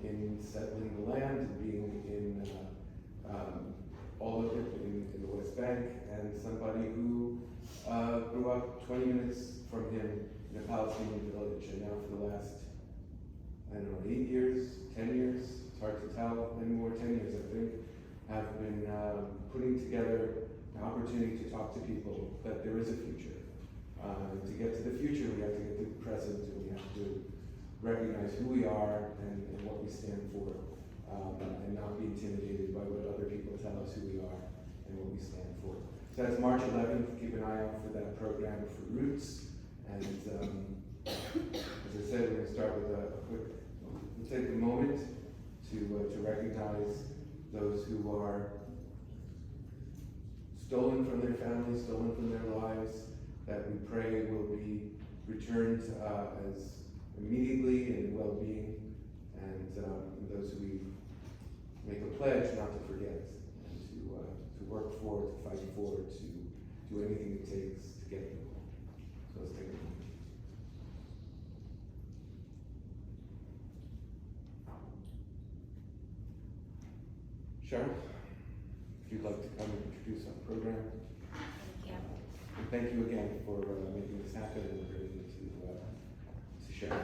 in settling the land and being in all of it in the West Bank, and somebody who grew up 20 minutes from him in a Palestinian village, and now for the last, I don't know, 8 years, 10 years, it's hard to tell anymore, 10 years I think, have been putting together an opportunity to talk to people that there is a future. To get to the future, we have to get to the present, and we have to recognize who we are and what we stand for, and not be intimidated by what other people tell us who we are and what we stand for. So that's March 11th. Keep an eye out for that program for Roots. And as I said, we're going to start with a quick, we'll take a moment to recognize those who are stolen from their families, stolen from their lives, that we pray will be returned as immediately in well-being, and those who we make a pledge not to forget, and to work for, to fight for, to do anything it takes to get people. So let's take a moment. Cheryl, if you'd like to come and introduce our program. Yeah. And thank you again for making this happen and bringing it to share.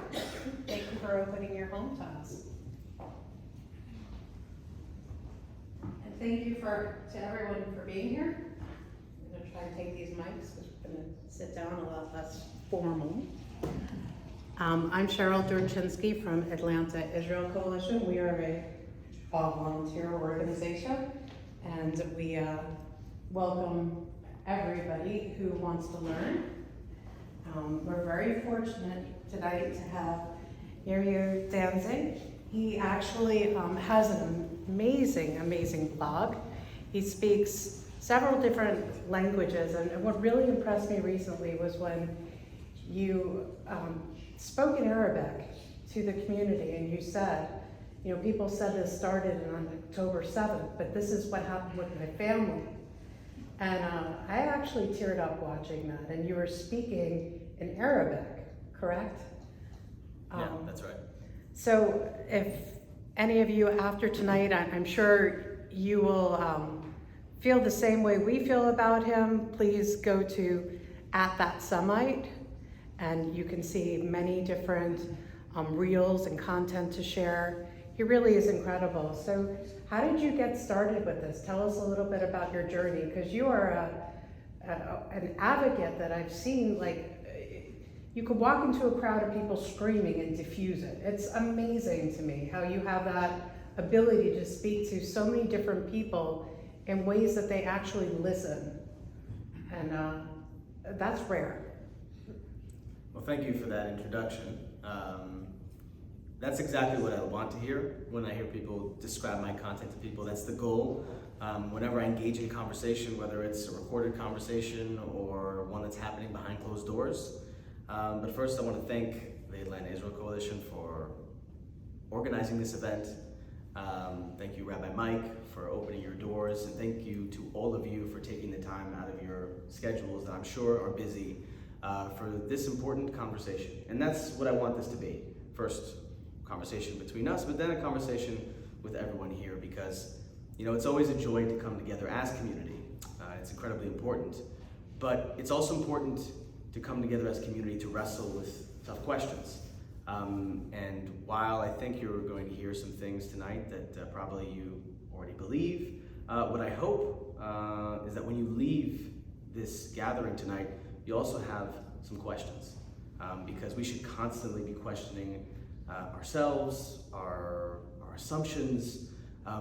Thank you for opening your home to us. And thank you to everyone for being here. I'm going to try and take these mics because we're going to sit down a lot less formal. I'm Cheryl Durchinsky from Atlanta Israel Coalition. We are a volunteer organization, and we welcome everybody who wants to learn. We're very fortunate tonight to have Yirmiyahu Danzig. He actually has an amazing blog. He speaks several different languages, and what really impressed me recently was when you spoke in Arabic to the community, and you said, you know, people said this started on October 7th, but this is what happened with my family. And I actually teared up watching that, and you were speaking in Arabic, correct? Yeah, that's right. So if any of you after tonight, I'm sure you will feel the same way we feel about him, please go to @thatsemite, and you can see many different reels and content to share. He really is incredible. So how did you get started with this? Tell us a little bit about your journey, because you are an advocate that I've seen, like, you could walk into a crowd of people screaming and diffuse it. It's amazing to me how you have that ability to speak to so many different people in ways that they actually listen. And that's rare. Well, thank you for that introduction. That's exactly what I want to hear when I hear people describe my content to people. That's the goal. Whenever I engage in conversation, whether it's a recorded conversation or one that's happening behind closed doors. But first I want to thank the Atlanta Israel Coalition for organizing this event. Thank you, Rabbi Mike, for opening your doors, and thank you to all of you for taking the time out of your schedules that I'm sure are busy for this important conversation. And that's what I want this to be. First, conversation between us, but then a conversation with everyone here, because it's always a joy to come together as community. It's incredibly important, but it's also important to come together as community to wrestle with tough questions. And while I think you're going to hear some things tonight that probably you already believe, what I hope is that when you leave this gathering tonight, you also have some questions, because we should constantly be questioning ourselves, our assumptions,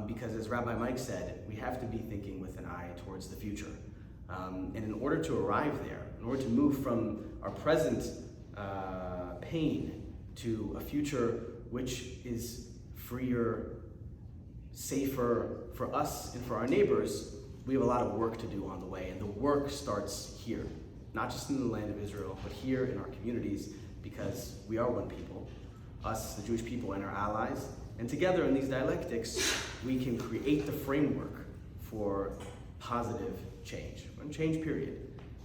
because as Rabbi Mike said, we have to be thinking with an eye towards the future. And in order to arrive there, in order to move from our present pain to a future which is freer, safer for us and for our neighbors, we have a lot of work to do on the way. And the work starts here, not just in the land of Israel, but here in our communities, because we are one people, us, the Jewish people, and our allies. And together in these dialectics, we can create the framework for positive change, and change period.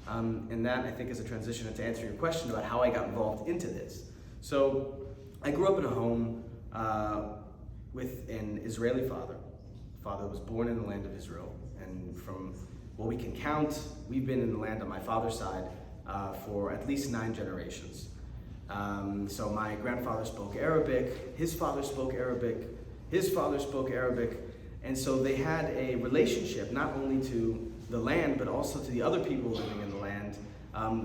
And that, I think, is a transition to answer your question about how I got involved into this. So I grew up in a home with an Israeli father. Father was born in the land of Israel, and from what we can count, we've been in the land on my father's side for at least 9 generations. So my grandfather spoke Arabic, his father spoke Arabic, his father spoke Arabic, and so they had a relationship not only to the land, but also to the other people living in the land,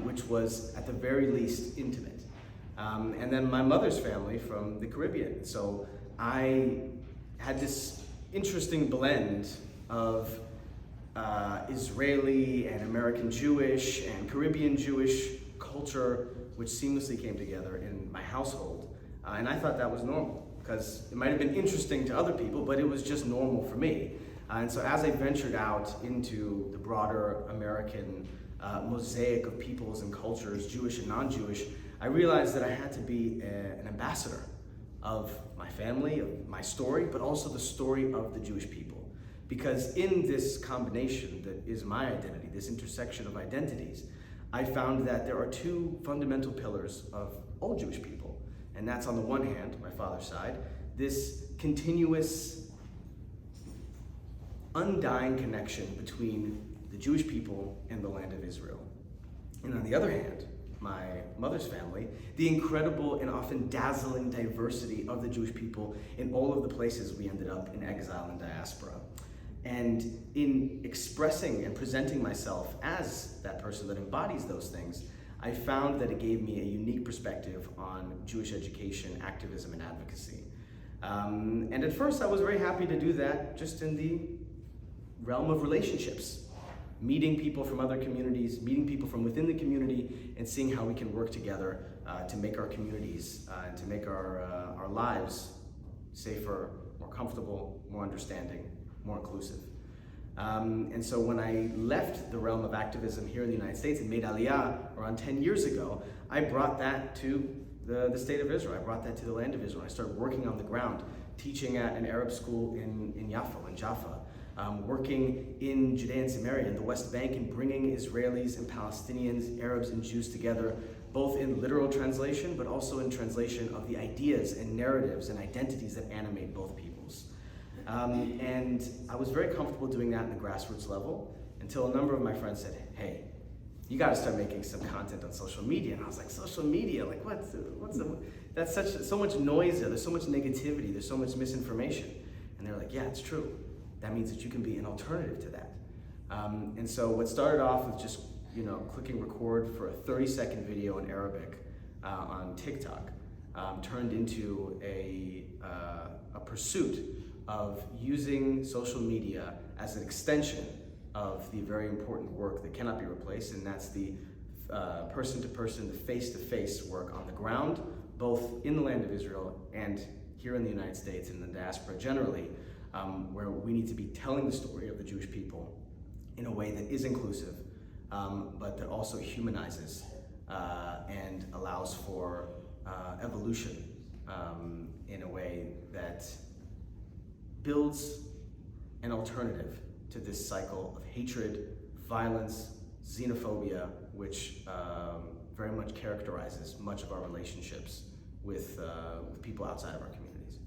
which was at the very least intimate. And then my mother's family from the Caribbean. So I had this interesting blend of Israeli and American Jewish and Caribbean Jewish culture, which seamlessly came together in my household. And I thought that was normal, because it might have been interesting to other people, but it was just normal for me. And so as I ventured out into the broader American mosaic of peoples and cultures, Jewish and non-Jewish, I realized that I had to be an ambassador of my family, of my story, but also the story of the Jewish people. Because in this combination that is my identity, this intersection of identities, I found that there are 2 fundamental pillars of all Jewish people. And that's, on the one hand, my father's side, this continuous, undying connection between the Jewish people and the land of Israel. And on the other hand, my mother's family, the incredible and often dazzling diversity of the Jewish people in all of the places we ended up in exile and diaspora. And in expressing and presenting myself as that person that embodies those things, I found that it gave me a unique perspective on Jewish education, activism, and advocacy. And at first I was very happy to do that just in the realm of relationships, meeting people from other communities, meeting people from within the community, and seeing how we can work together to make our communities and to make our lives safer, more comfortable, more understanding, more inclusive. And so when I left the realm of activism here in the United States and made Aliyah around 10 years ago, I brought that to the state of Israel. I brought that to the land of Israel. I started working on the ground, teaching at an Arab school in Jaffa, working in Judea and Samaria, in the West Bank, and bringing Israelis and Palestinians, Arabs and Jews together, both in literal translation, but also in translation of the ideas and narratives and identities that animate both peoples. And I was very comfortable doing that in the grassroots level until a number of my friends said, hey, you gotta start making some content on social media. And I was like, social media? Like that's so much noise there, there's so much negativity, there's so much misinformation. And they're like, yeah, it's true. That means that you can be an alternative to that. And so what started off with just clicking record for a 30-second video in Arabic on TikTok turned into a pursuit of using social media as an extension of the very important work that cannot be replaced, and that's the person-to-person, the face-to-face work on the ground, both in the land of Israel and here in the United States and the diaspora generally, where we need to be telling the story of the Jewish people in a way that is inclusive, but that also humanizes and allows for evolution in a way that builds an alternative to this cycle of hatred, violence, xenophobia, which very much characterizes much of our relationships with people outside of our communities.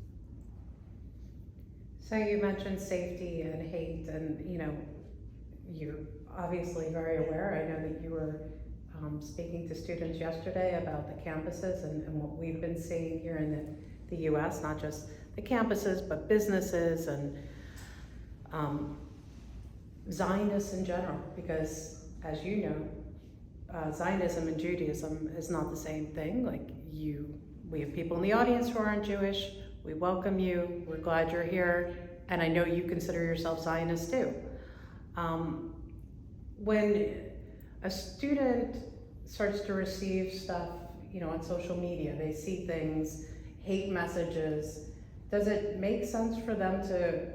So you mentioned safety and hate, and you're obviously very aware. I know that you were speaking to students yesterday about the campuses and what we've been seeing here in the US, not just the campuses, but businesses and Zionists in general, because as you know, Zionism and Judaism is not the same thing. We have people in the audience who aren't Jewish. We welcome you. We're glad you're here. And I know you consider yourself Zionist too. When a student starts to receive stuff, on social media, they see things, hate messages, does it make sense for them to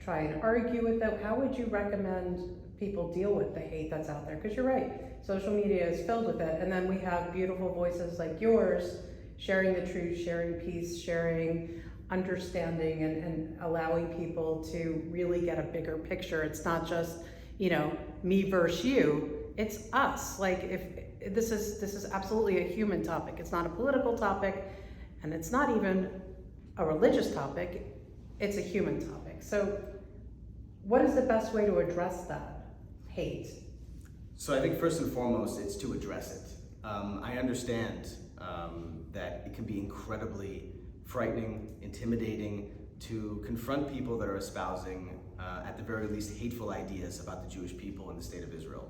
try and argue with them? How would you recommend people deal with the hate that's out there? Because you're right, social media is filled with it. And then we have beautiful voices like yours sharing the truth, sharing peace, sharing understanding, and allowing people to really get a bigger picture. It's not just, me versus you, it's us. If this is absolutely a human topic. It's not a political topic, and it's not even a religious topic. it's a human topic. So what is the best way to address that hate? So I think first and foremost, it's to address it. I understand that it can be incredibly frightening, intimidating to confront people that are espousing, at the very least, hateful ideas about the Jewish people and the state of Israel.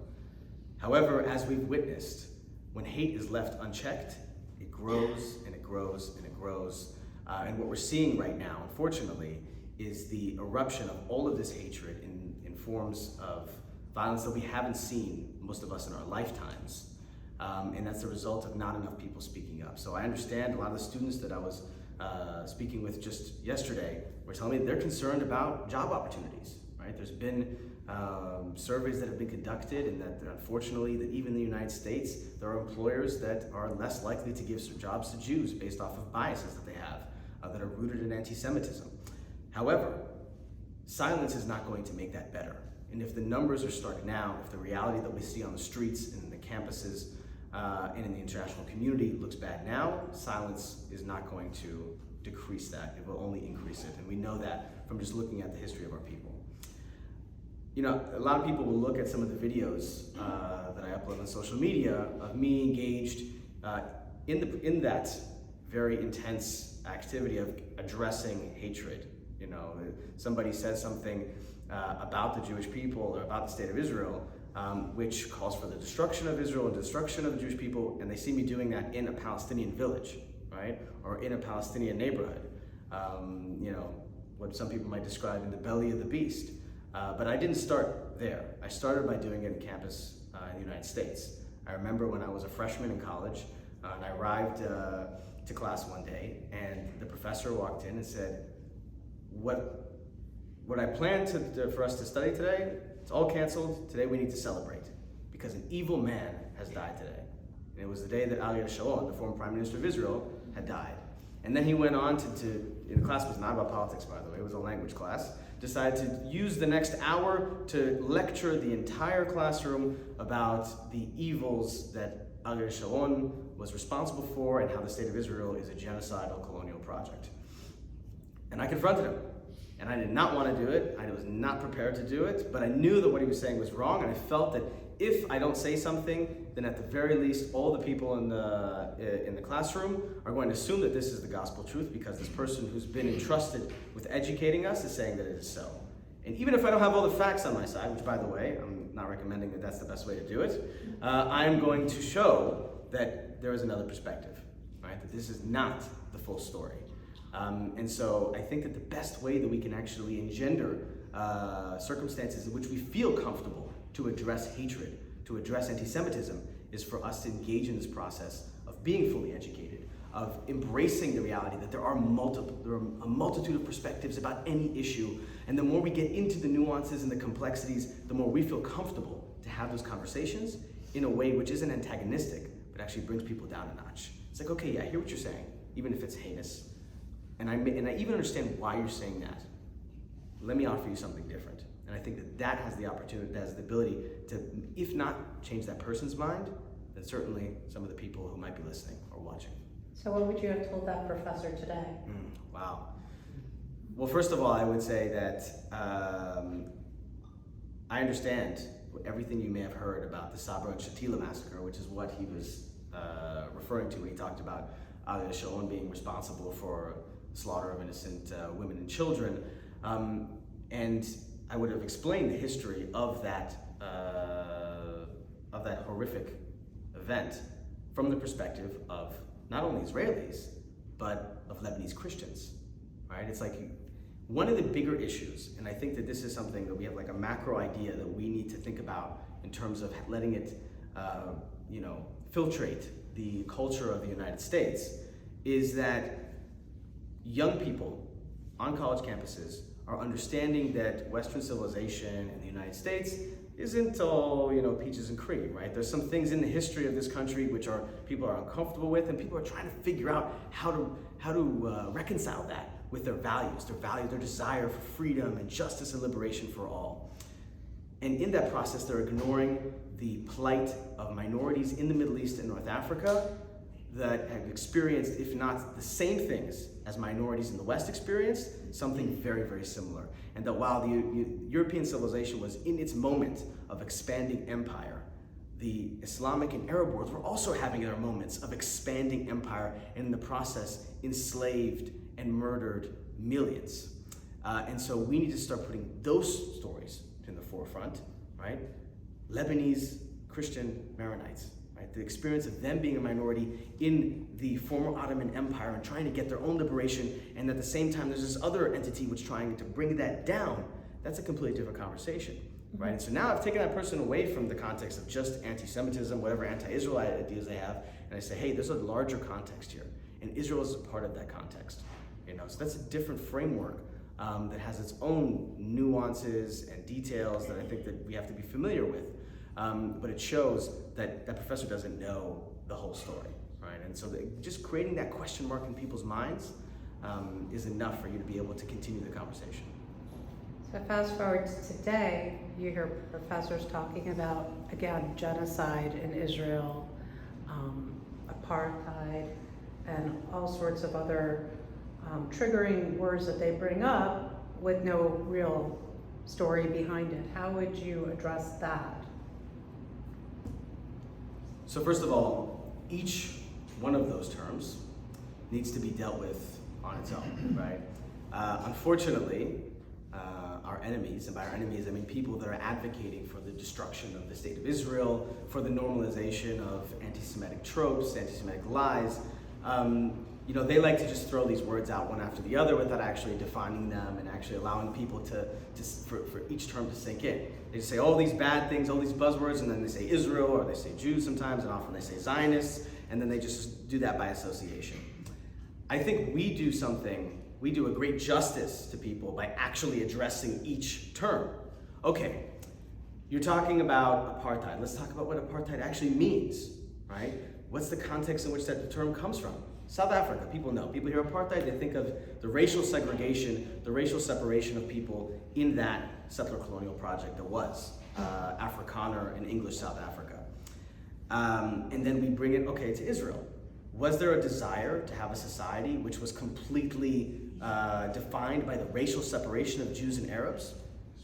However, as we've witnessed, when hate is left unchecked, it grows and it grows and it grows. And what we're seeing right now, unfortunately, is the eruption of all of this hatred in forms of violence that we haven't seen, most of us, in our lifetimes. And that's the result of not enough people speaking up. So I understand a lot of the students that I was speaking with just yesterday were telling me they're concerned about job opportunities, right? There's been surveys that have been conducted, and that unfortunately, that even in the United States, there are employers that are less likely to give jobs to Jews based off of biases that they have that are rooted in anti-Semitism. However, silence is not going to make that better. And if the numbers are stark now, if the reality that we see on the streets and in the campuses and in the international community looks bad now, silence is not going to decrease that. It will only increase it. And we know that from just looking at the history of our people. You know, a lot of people will look at some of the videos that I upload on social media of me engaged in that very intense activity of addressing hatred. You know, somebody says something about the Jewish people or about the state of Israel, which calls for the destruction of Israel and destruction of the Jewish people, and they see me doing that in a Palestinian village, right? Or in a Palestinian neighborhood. You know, what some people might describe in the belly of the beast. But I didn't start there. I started by doing it in campus in the United States. I remember when I was a freshman in college, and I arrived to class one day, and the professor walked in and said, what I planned for us to study today, it's all canceled. Today we need to celebrate because an evil man has died today. And it was the day that Ariel Sharon, the former Prime Minister of Israel, had died. And then he went on the class was not about politics, by the way, it was a language class, decided to use the next hour to lecture the entire classroom about the evils that Ariel Sharon was responsible for and how the state of Israel is a genocidal colonial project. And I confronted him. And I did not want to do it. I was not prepared to do it, but I knew that what he was saying was wrong, and I felt that if I don't say something, then at the very least, all the people in the classroom are going to assume that this is the gospel truth because this person who's been entrusted with educating us is saying that it is so. And even if I don't have all the facts on my side, which by the way, I'm not recommending that that's the best way to do it, I'm going to show that there is another perspective, right? That this is not the full story. And so I think that the best way that we can actually engender circumstances in which we feel comfortable to address hatred, to address anti-Semitism, is for us to engage in this process of being fully educated, of embracing the reality that there are a multitude of perspectives about any issue. And the more we get into the nuances and the complexities, the more we feel comfortable to have those conversations in a way which isn't antagonistic, but actually brings people down a notch. It's like, okay, yeah, I hear what you're saying, even if it's heinous. And I even understand why you're saying that. Let me offer you something different. And I think that has the opportunity, that has the ability to, if not change that person's mind, then certainly some of the people who might be listening or watching. So what would you have told that professor today? Wow. Well, first of all, I would say that I understand everything you may have heard about the Sabra and Shatila massacre, which is what he was referring to when he talked about Ariel Sharon being responsible for the slaughter of innocent women and children. And I would have explained the history of that horrific event from the perspective of not only Israelis, but of Lebanese Christians, right? It's like one of the bigger issues, and I think that this is something that we have like a macro idea that we need to think about in terms of letting it, filtrate the culture of the United States, is that young people on college campuses are understanding that Western civilization in the United States isn't all, peaches and cream, right? There's some things in the history of this country which people are uncomfortable with, and people are trying to figure out how to reconcile that with their values, their desire for freedom and justice and liberation for all. And in that process, they're ignoring the plight of minorities in the Middle East and North Africa that have experienced, if not the same things as minorities in the West experienced, something very, very similar. And that while the European civilization was in its moment of expanding empire, the Islamic and Arab worlds were also having their moments of expanding empire, and in the process enslaved and murdered millions. And so we need to start putting those stories in the forefront, right? Lebanese Christian Maronites, right? The experience of them being a minority in the former Ottoman Empire and trying to get their own liberation, and at the same time there's this other entity which trying to bring that down. That's a completely different conversation, right? And so now I've taken that person away from the context of just anti-Semitism, whatever anti-Israelite ideas they have, and I say, hey, there's a larger context here, and Israel is a part of that context. So that's a different framework that has its own nuances and details that I think that we have to be familiar with. But it shows that that professor doesn't know the whole story, right? And so just creating that question mark in people's minds is enough for you to be able to continue the conversation. So fast forward to today, you hear professors talking about, again, genocide in Israel, apartheid, and all sorts of other triggering words that they bring up with no real story behind it. How would you address that? So first of all, each one of those terms needs to be dealt with on its own, right? Unfortunately, our enemies, and by our enemies I mean people that are advocating for the destruction of the state of Israel, for the normalization of anti-Semitic tropes, anti-Semitic lies, they like to just throw these words out one after the other without actually defining them and actually allowing people for each term to sink in. They just say all these bad things, all these buzzwords, and then they say Israel, or they say Jews sometimes, and often they say Zionists, and then they just do that by association. I think we do a great justice to people by actually addressing each term. Okay, you're talking about apartheid. Let's talk about what apartheid actually means, right? What's the context in which that term comes from? South Africa, people know. People hear apartheid, they think of the racial segregation, the racial separation of people in that settler colonial project that was Afrikaner and English South Africa. And then we bring it, to Israel. Was there a desire to have a society which was completely defined by the racial separation of Jews and Arabs?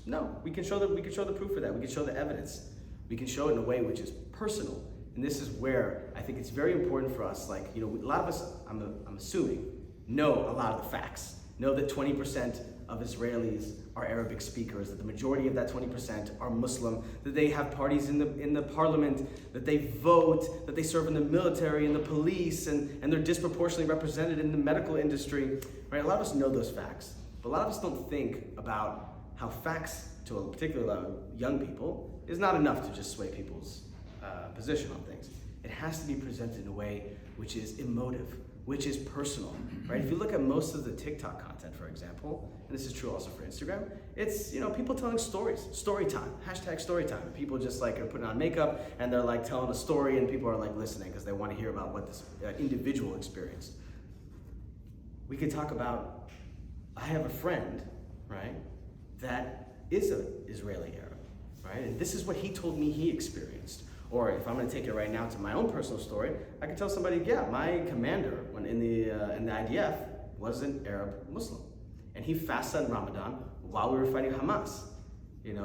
No, we can show the proof for that. We can show the evidence. We can show it in a way which is personal. And this is where I think it's very important for us, a lot of us, I'm assuming, know a lot of the facts. Know that 20% of Israelis are Arabic speakers, that the majority of that 20% are Muslim, that they have parties in the parliament, that they vote, that they serve in the military and the police, and they're disproportionately represented in the medical industry, right? A lot of us know those facts, but a lot of us don't think about how facts, to a particular young people, is not enough to just sway people's position on things. It has to be presented in a way which is emotive, which is personal, right? If you look at most of the TikTok content, for example, and this is true also for Instagram, it's, people telling stories, story time, #story time. People just are putting on makeup and they're telling a story, and people are listening because they want to hear about what this individual experienced. We could talk about, I have a friend, right, that is an Israeli Arab, right? And this is what he told me he experienced. Or if I'm going to take it right now to my own personal story, I can tell somebody, my commander when in the IDF was an Arab Muslim, and he fasted in Ramadan while we were fighting Hamas.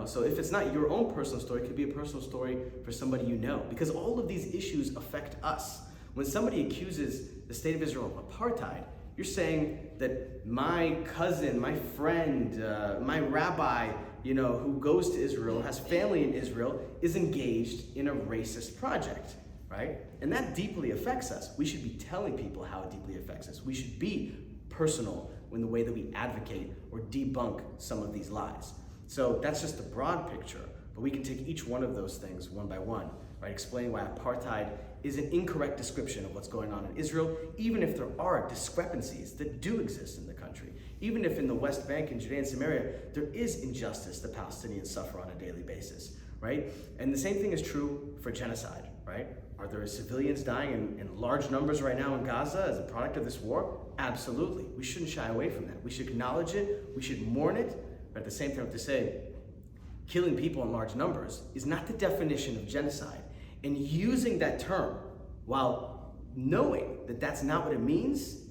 So if it's not your own personal story, it could be a personal story for somebody you know, because all of these issues affect us. When somebody accuses the state of Israel of apartheid, you're saying that my cousin, my friend, my rabbi, who goes to Israel, has family in Israel, is engaged in a racist project, right? And that deeply affects us. We should be telling people how it deeply affects us. We should be personal in the way that we advocate or debunk some of these lies. So that's just the broad picture, but we can take each one of those things one by one, right? Explain why apartheid is an incorrect description of what's going on in Israel, even if there are discrepancies that do exist in the country. Even if in the West Bank and Judea and Samaria, there is injustice that Palestinians suffer on a daily basis, right? And the same thing is true for genocide, right? Are there civilians dying in large numbers right now in Gaza as a product of this war? Absolutely. We shouldn't shy away from that. We should acknowledge it, we should mourn it, but at the same time to say, killing people in large numbers is not the definition of genocide. And using that term while knowing that that's not what it means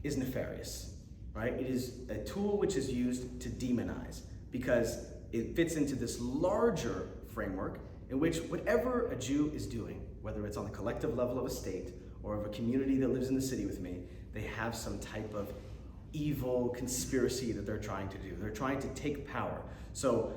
is nefarious, right? It is a tool which is used to demonize because it fits into this larger framework in which whatever a Jew is doing, whether it's on the collective level of a state or of a community that lives in the city with me, they have some type of evil conspiracy that they're trying to do. They're trying to take power. So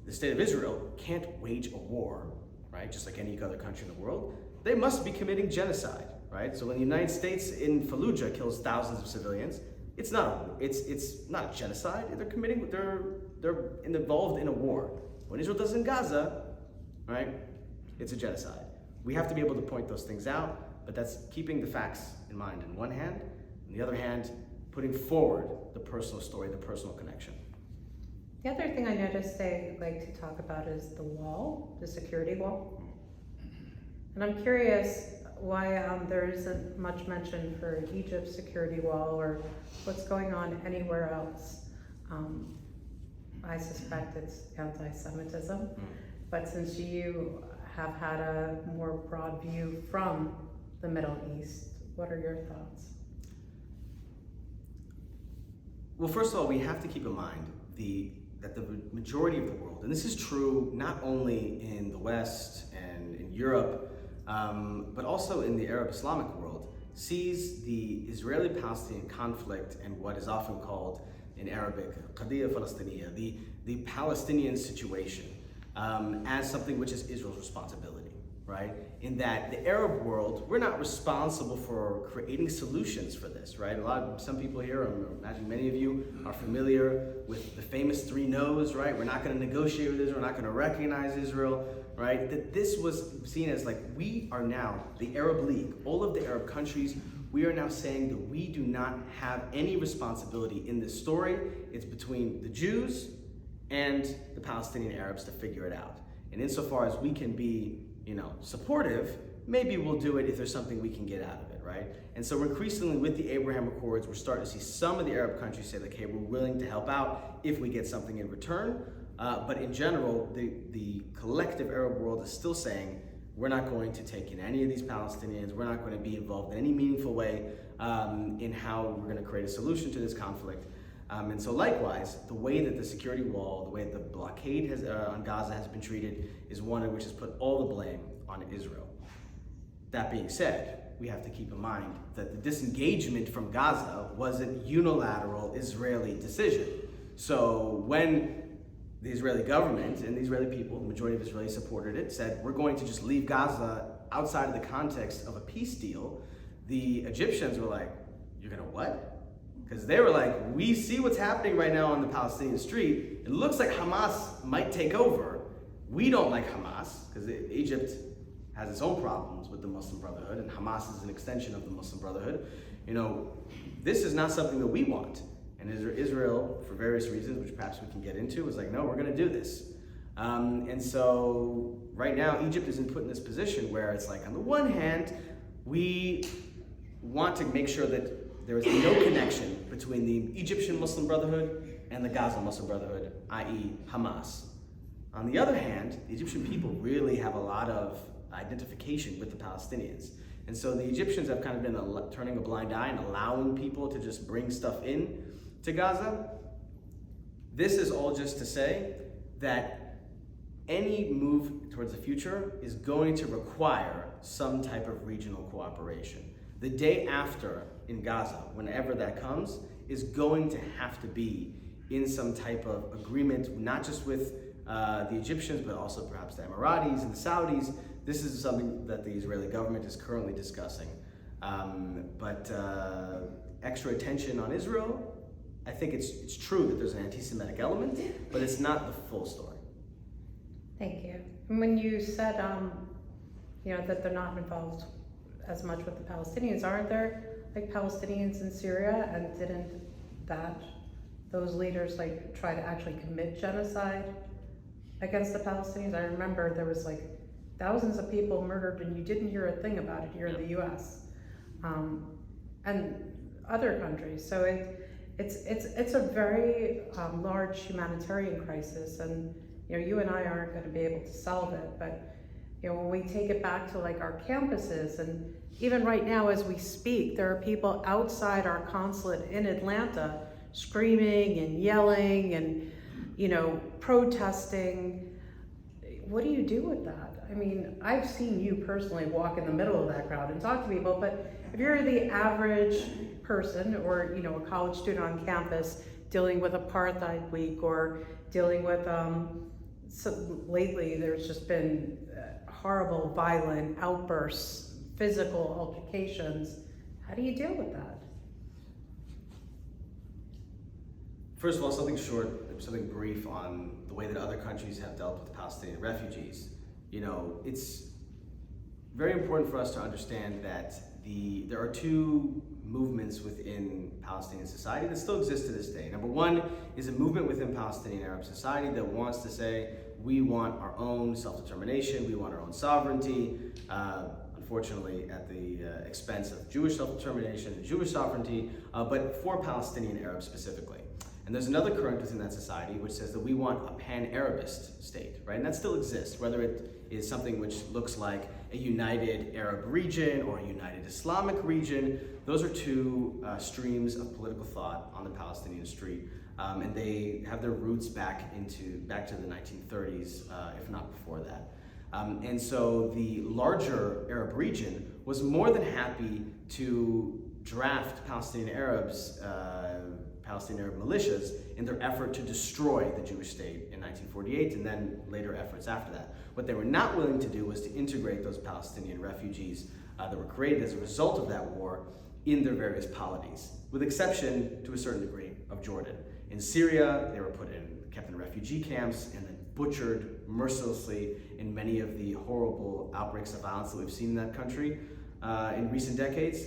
the state of Israel can't wage a war, right? Just like any other country in the world. They must be committing genocide, right? So when the United States in Fallujah kills thousands of civilians, it's not a genocide. They're involved in a war. When Israel does in Gaza, right, it's a genocide. We have to be able to point those things out, but that's keeping the facts in mind in one hand, on the other hand, putting forward the personal story, the personal connection. The other thing I noticed they like to talk about is the wall, the security wall. And I'm curious why there isn't much mention for Egypt's security wall or what's going on anywhere else. I suspect it's anti-Semitism, but since you have had a more broad view from the Middle East, what are your thoughts? Well, first of all, we have to keep in mind that the majority of the world, and this is true not only in the West and in Europe, but also in the Arab Islamic world, sees the Israeli-Palestinian conflict and what is often called in Arabic, Qadiyya Falastiniya, the Palestinian situation, as something which is Israel's responsibility, right? In that the Arab world, we're not responsible for creating solutions for this, right? Some people here, I imagine many of you are familiar with the famous 3 no's, right? We're not going to negotiate with Israel, we're not going to recognize Israel, right? That this was seen as like, we are now, the Arab League, all of the Arab countries, we are now saying that we do not have any responsibility in this story. It's between the Jews and the Palestinian Arabs to figure it out. And insofar as we can be, supportive, maybe we'll do it if there's something we can get out of it, right? And so increasingly with the Abraham Accords, we're starting to see some of the Arab countries say, like, hey, we're willing to help out if we get something in return. But in general, the collective Arab world is still saying, we're not going to take in any of these Palestinians. We're not going to be involved in any meaningful way in how we're going to create a solution to this conflict. And so likewise, the way that the security wall, the way that the blockade on Gaza has been treated is one in which has put all the blame on Israel. That being said, we have to keep in mind that the disengagement from Gaza was a unilateral Israeli decision. So when the Israeli government and the Israeli people, the majority of Israelis supported it, said, we're going to just leave Gaza outside of the context of a peace deal, the Egyptians were like, you're gonna what? Because they were like, we see what's happening right now on the Palestinian street. It looks like Hamas might take over. We don't like Hamas, because Egypt has its own problems with the Muslim Brotherhood, and Hamas is an extension of the Muslim Brotherhood. This is not something that we want. And Israel, for various reasons, which perhaps we can get into, was like, no, we're gonna do this. And so right now, Egypt is put in this position where it's like, on the one hand, we want to make sure that there is no connection between the Egyptian Muslim Brotherhood and the Gaza Muslim Brotherhood, i.e. Hamas. On the other hand, the Egyptian people really have a lot of identification with the Palestinians. And so the Egyptians have kind of been turning a blind eye and allowing people to just bring stuff in to Gaza. This is all just to say that any move towards the future is going to require some type of regional cooperation. The day after in Gaza, whenever that comes, is going to have to be in some type of agreement, not just with the Egyptians, but also perhaps the Emiratis and the Saudis. This is something that the Israeli government is currently discussing. But extra attention on Israel, I think it's true that there's an anti-Semitic element, but it's not the full story. Thank you. And when you said, that they're not involved as much with the Palestinians, aren't there like Palestinians in Syria, and didn't those leaders like try to actually commit genocide against the Palestinians? I remember there was like thousands of people murdered and you didn't hear a thing about it here in the US and other countries. So it's a very large humanitarian crisis, and you and I aren't going to be able to solve it, but You know, when we take it back to like our campuses, and even right now as we speak, there are people outside our consulate in Atlanta screaming and yelling and, you know, protesting. What do you do with that? I mean, I've seen you personally walk in the middle of that crowd and talk to people, but if you're the average person or, you know, a college student on campus dealing with Apartheid Week or dealing with, so lately there's just been horrible violent outbursts, physical altercations. How do you deal with that? First of all, something short, something brief on the way that other countries have dealt with Palestinian refugees. You know, it's very important for us to understand that there are two movements within Palestinian society that still exist to this day. Number one is a movement within Palestinian Arab society that wants to say, we want our own self-determination, we want our own sovereignty, unfortunately at the expense of Jewish self-determination and Jewish sovereignty, but for Palestinian Arabs specifically. And there's another current within that society which says that we want a pan-Arabist state, right? And that still exists, whether it is something which looks like a united Arab region or a united Islamic region. Those are two streams of political thought on the Palestinian street, and they have their roots back to the 1930s, if not before that. And so the larger Arab region was more than happy to draft Palestinian Arabs, Palestinian Arab militias in their effort to destroy the Jewish state in 1948 and then later efforts after that. What they were not willing to do was to integrate those Palestinian refugees that were created as a result of that war in their various polities, with exception to a certain degree of Jordan. In Syria, they were kept in refugee camps and then butchered mercilessly in many of the horrible outbreaks of violence that we've seen in that country in recent decades.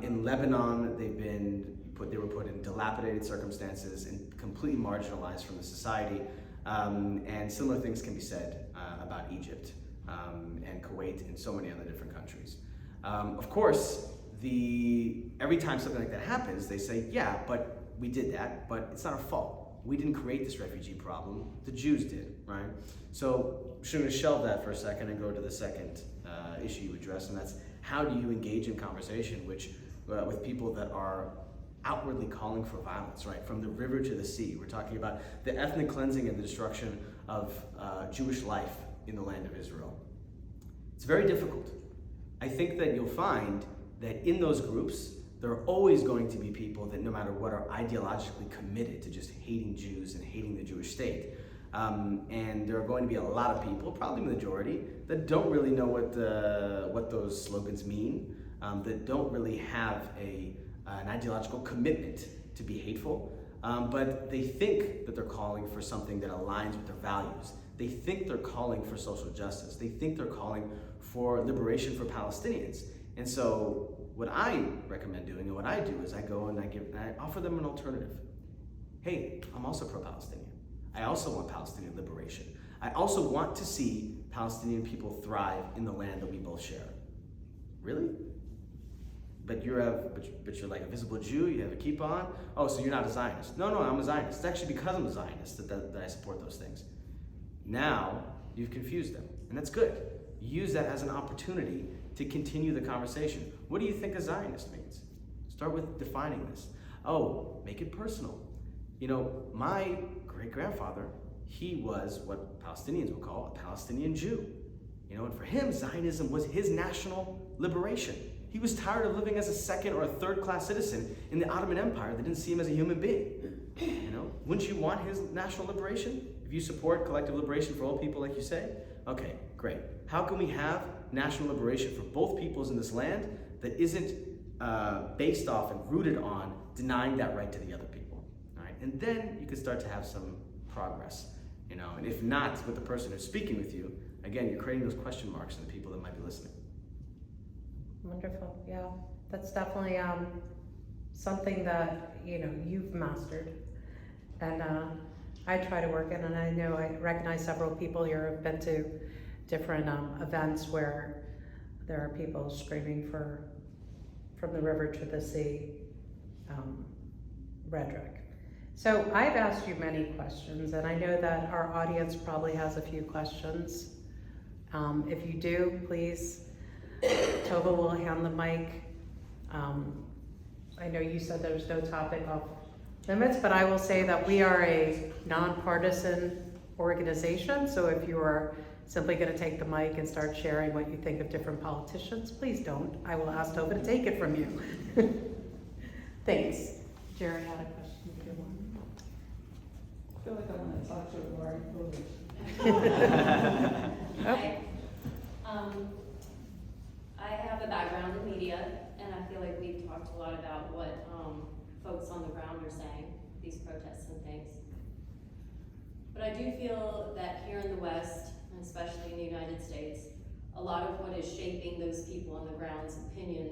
In Lebanon, they were put in dilapidated circumstances and completely marginalized from the society. And similar things can be said about Egypt and Kuwait and so many other different countries. Of course, every time something like that happens, they say, yeah, but we did that, but it's not our fault. We didn't create this refugee problem, the Jews did, right? So I'm going to shelve that for a second and go to the second issue you addressed, and that's how do you engage in conversation with people that are outwardly calling for violence, right? From the river to the sea. We're talking about the ethnic cleansing and the destruction of Jewish life in the land of Israel. It's very difficult. I think that you'll find that in those groups, there are always going to be people that no matter what are ideologically committed to just hating Jews and hating the Jewish state. And there are going to be a lot of people, probably the majority, that don't really know what those slogans mean, that don't really have an ideological commitment to be hateful, but they think that they're calling for something that aligns with their values. They think they're calling for social justice. They think they're calling for liberation for Palestinians. And so what I recommend doing and what I do is I go and I offer them an alternative. Hey, I'm also pro-Palestinian. I also want Palestinian liberation. I also want to see Palestinian people thrive in the land that we both share. Really? But you're like a visible Jew, you have a kippah on? Oh, so you're not a Zionist. No, I'm a Zionist. It's actually because I'm a Zionist that I support those things. Now, you've confused them, and that's good. Use that as an opportunity to continue the conversation. What do you think a Zionist means? Start with defining this. Oh, make it personal. You know, my great-grandfather, he was what Palestinians would call a Palestinian Jew. You know, and for him, Zionism was his national liberation. He was tired of living as a second or a third-class citizen in the Ottoman Empire that didn't see him as a human being. You know, wouldn't you want his national liberation? If you support collective liberation for all people, like you say, okay, great. How can we have national liberation for both peoples in this land that isn't based off and rooted on denying that right to the other people? All right, and then you can start to have some progress. You know, and if not with the person who's speaking with you, again, you're creating those question marks in the people that might be listening. Wonderful, yeah. That's definitely something that, you know, you've mastered. And I try to work in, and I know I recognize several people here who have been to different events where there are people screaming for from the river to the sea rhetoric. So I've asked you many questions, and I know that our audience probably has a few questions If you do, please, Tova will hand the mic. I know you said there's no topic off limits, but I will say that we are a nonpartisan organization, so if you are simply going to take the mic and start sharing what you think of different politicians, please don't. I will ask Tova to take it from you. Thanks. Jerry had a question. If you want. I feel like I want to talk to Lauren Polish. Hi. I have a background in media, and I feel like we've talked a lot about what folks on the ground are saying, these protests and things. But I do feel that here in the West, and especially in the United States, a lot of what is shaping those people on the ground's opinion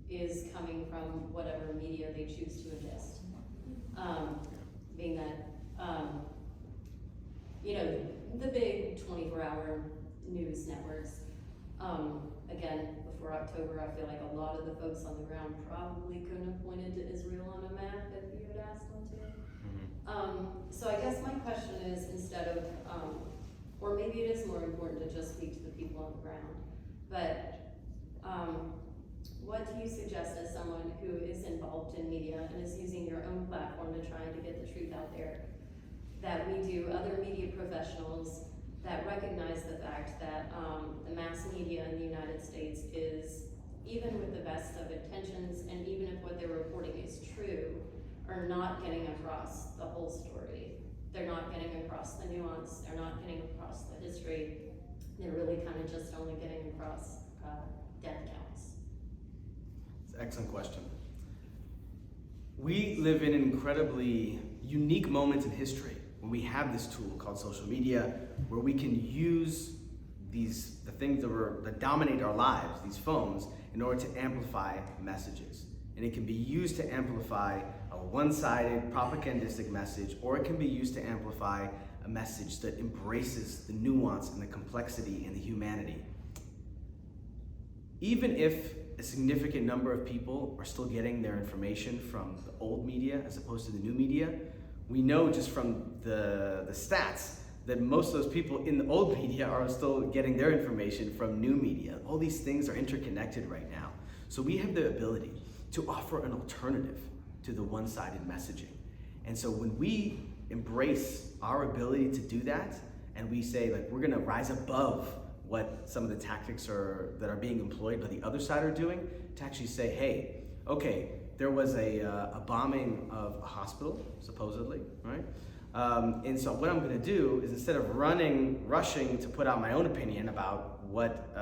is coming from whatever media they choose to ingest. Being that, you know, the big 24-hour news networks. Again, before October, I feel like a lot of the folks on the ground probably couldn't have pointed to Israel on a map if you had asked them to. So I guess my question is, instead of, or maybe it is more important to just speak to the people on the ground, but what do you suggest as someone who is involved in media and is using your own platform to try to get the truth out there, that we do other media professionals that recognize the fact that the mass media in the United States is, even with the best of intentions, and even if what they're reporting is true, are not getting across the whole story. They're not getting across the nuance, they're not getting across the history, they're really kind of just only getting across death counts. It's an excellent question. We live in an incredibly unique moment in history when we have this tool called social media, where we can use the things that dominate our lives, these phones, in order to amplify messages. And it can be used to amplify a one-sided propagandistic message, or it can be used to amplify a message that embraces the nuance and the complexity and the humanity. Even if a significant number of people are still getting their information from the old media as opposed to the new media, we know just from the stats that most of those people in the old media are still getting their information from new media. All these things are interconnected right now. So we have the ability to offer an alternative to the one-sided messaging. And so when we embrace our ability to do that, and we say, like, we're gonna rise above what some of the tactics that are being employed by the other side are doing, to actually say, hey, okay, there was a bombing of a hospital, supposedly, right? And so what I'm gonna do is, instead of rushing to put out my own opinion about what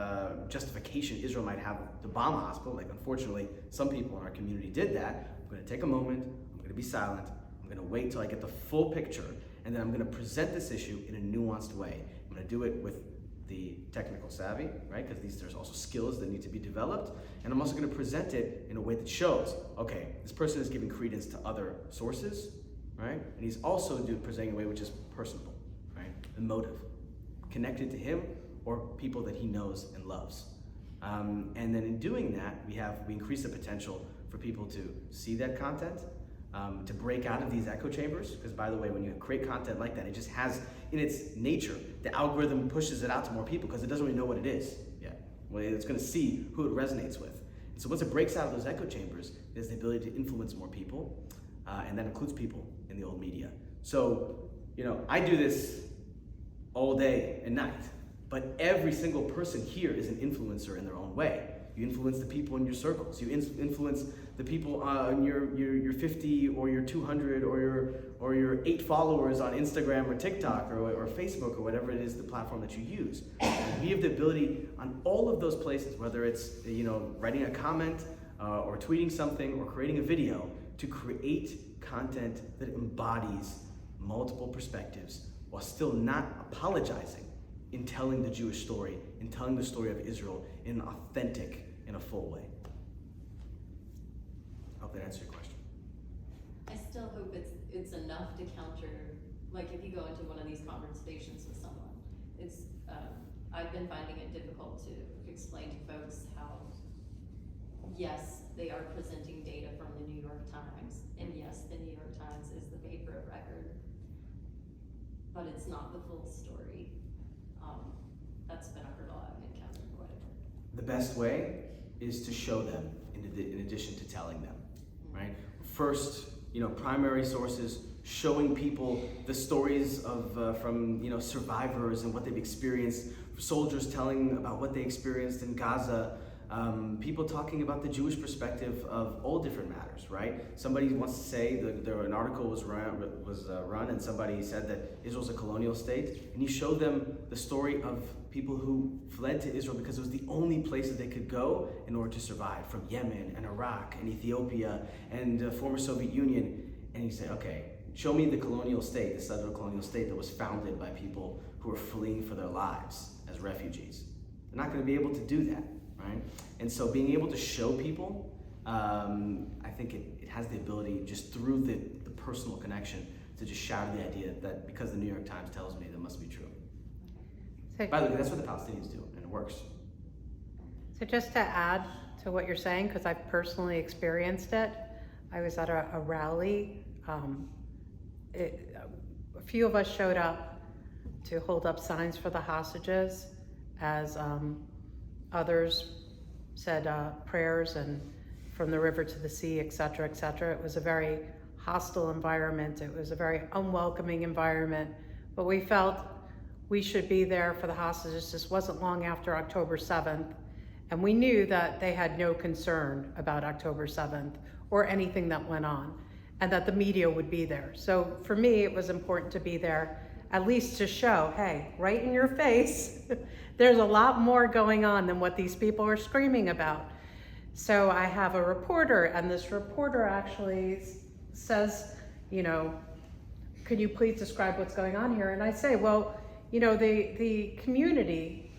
justification Israel might have to bomb a hospital, like unfortunately some people in our community did that, I'm gonna take a moment, I'm gonna be silent, I'm gonna wait till I get the full picture, and then I'm gonna present this issue in a nuanced way. I'm gonna do it with the technical savvy, right? Because there's also skills that need to be developed. And I'm also gonna present it in a way that shows, okay, this person is giving credence to other sources, right? And he's also presenting a way which is personable, right? Emotive, connected to him or people that he knows and loves. And then in doing that, we increase the potential for people to see that content, to break out of these echo chambers. Because by the way, when you create content like that, it just has, in its nature, the algorithm pushes it out to more people because it doesn't really know what it is yet. Well, it's gonna see who it resonates with. And so once it breaks out of those echo chambers, there's the ability to influence more people, and that includes people in the old media. So, you know, I do this all day and night, but every single person here is an influencer in their own way. You influence the people in your circles. You influence the people on your 50 or your 200 or your 8 followers on Instagram or TikTok or Facebook or whatever it is, the platform that you use. And we have the ability on all of those places, whether it's, you know, writing a comment or tweeting something or creating a video, to create content that embodies multiple perspectives while still not apologizing in telling the Jewish story, in telling the story of Israel in an authentic, in a full way. I hope that answers your question. I still hope it's enough to counter, like if you go into one of these conversations with someone, it's, I've been finding it difficult to explain to folks how, yes, they are presenting data from the New York Times, and yes, the New York Times is the paper of record, but it's not the full story. That's been a hurdle I've encountered quite a bit. The best way is to show them in addition to telling them, right? First, primary sources, showing people the stories of from survivors and what they've experienced, soldiers telling about what they experienced in Gaza, people talking about the Jewish perspective of all different matters, right? Somebody wants to say that an article was run and somebody said that Israel's a colonial state, and you show them the story of people who fled to Israel because it was the only place that they could go in order to survive, from Yemen and Iraq and Ethiopia and the former Soviet Union. And you say, okay, show me the colonial state, the southern colonial state that was founded by people who were fleeing for their lives as refugees. They're not going to be able to do that, right? And so being able to show people, I think it has the ability, just through the personal connection, to just shatter the idea that because the New York Times tells me, that must be true. By the way, that's what the Palestinians do, and it works. So just to add to what you're saying, because I've personally experienced it, I was at a rally. A few of us showed up to hold up signs for the hostages as others said prayers and from the river to the sea, et cetera, et cetera. It was a very hostile environment. It was a very unwelcoming environment, but we felt we should be there for the hostages. This wasn't long after October 7th, and we knew that they had no concern about October 7th or anything that went on, and that the media would be there. So for me, it was important to be there, at least to show, hey, right in your face, there's a lot more going on than what these people are screaming about. So I have a reporter, and this reporter actually says, could you please describe what's going on here? And I say, well, the community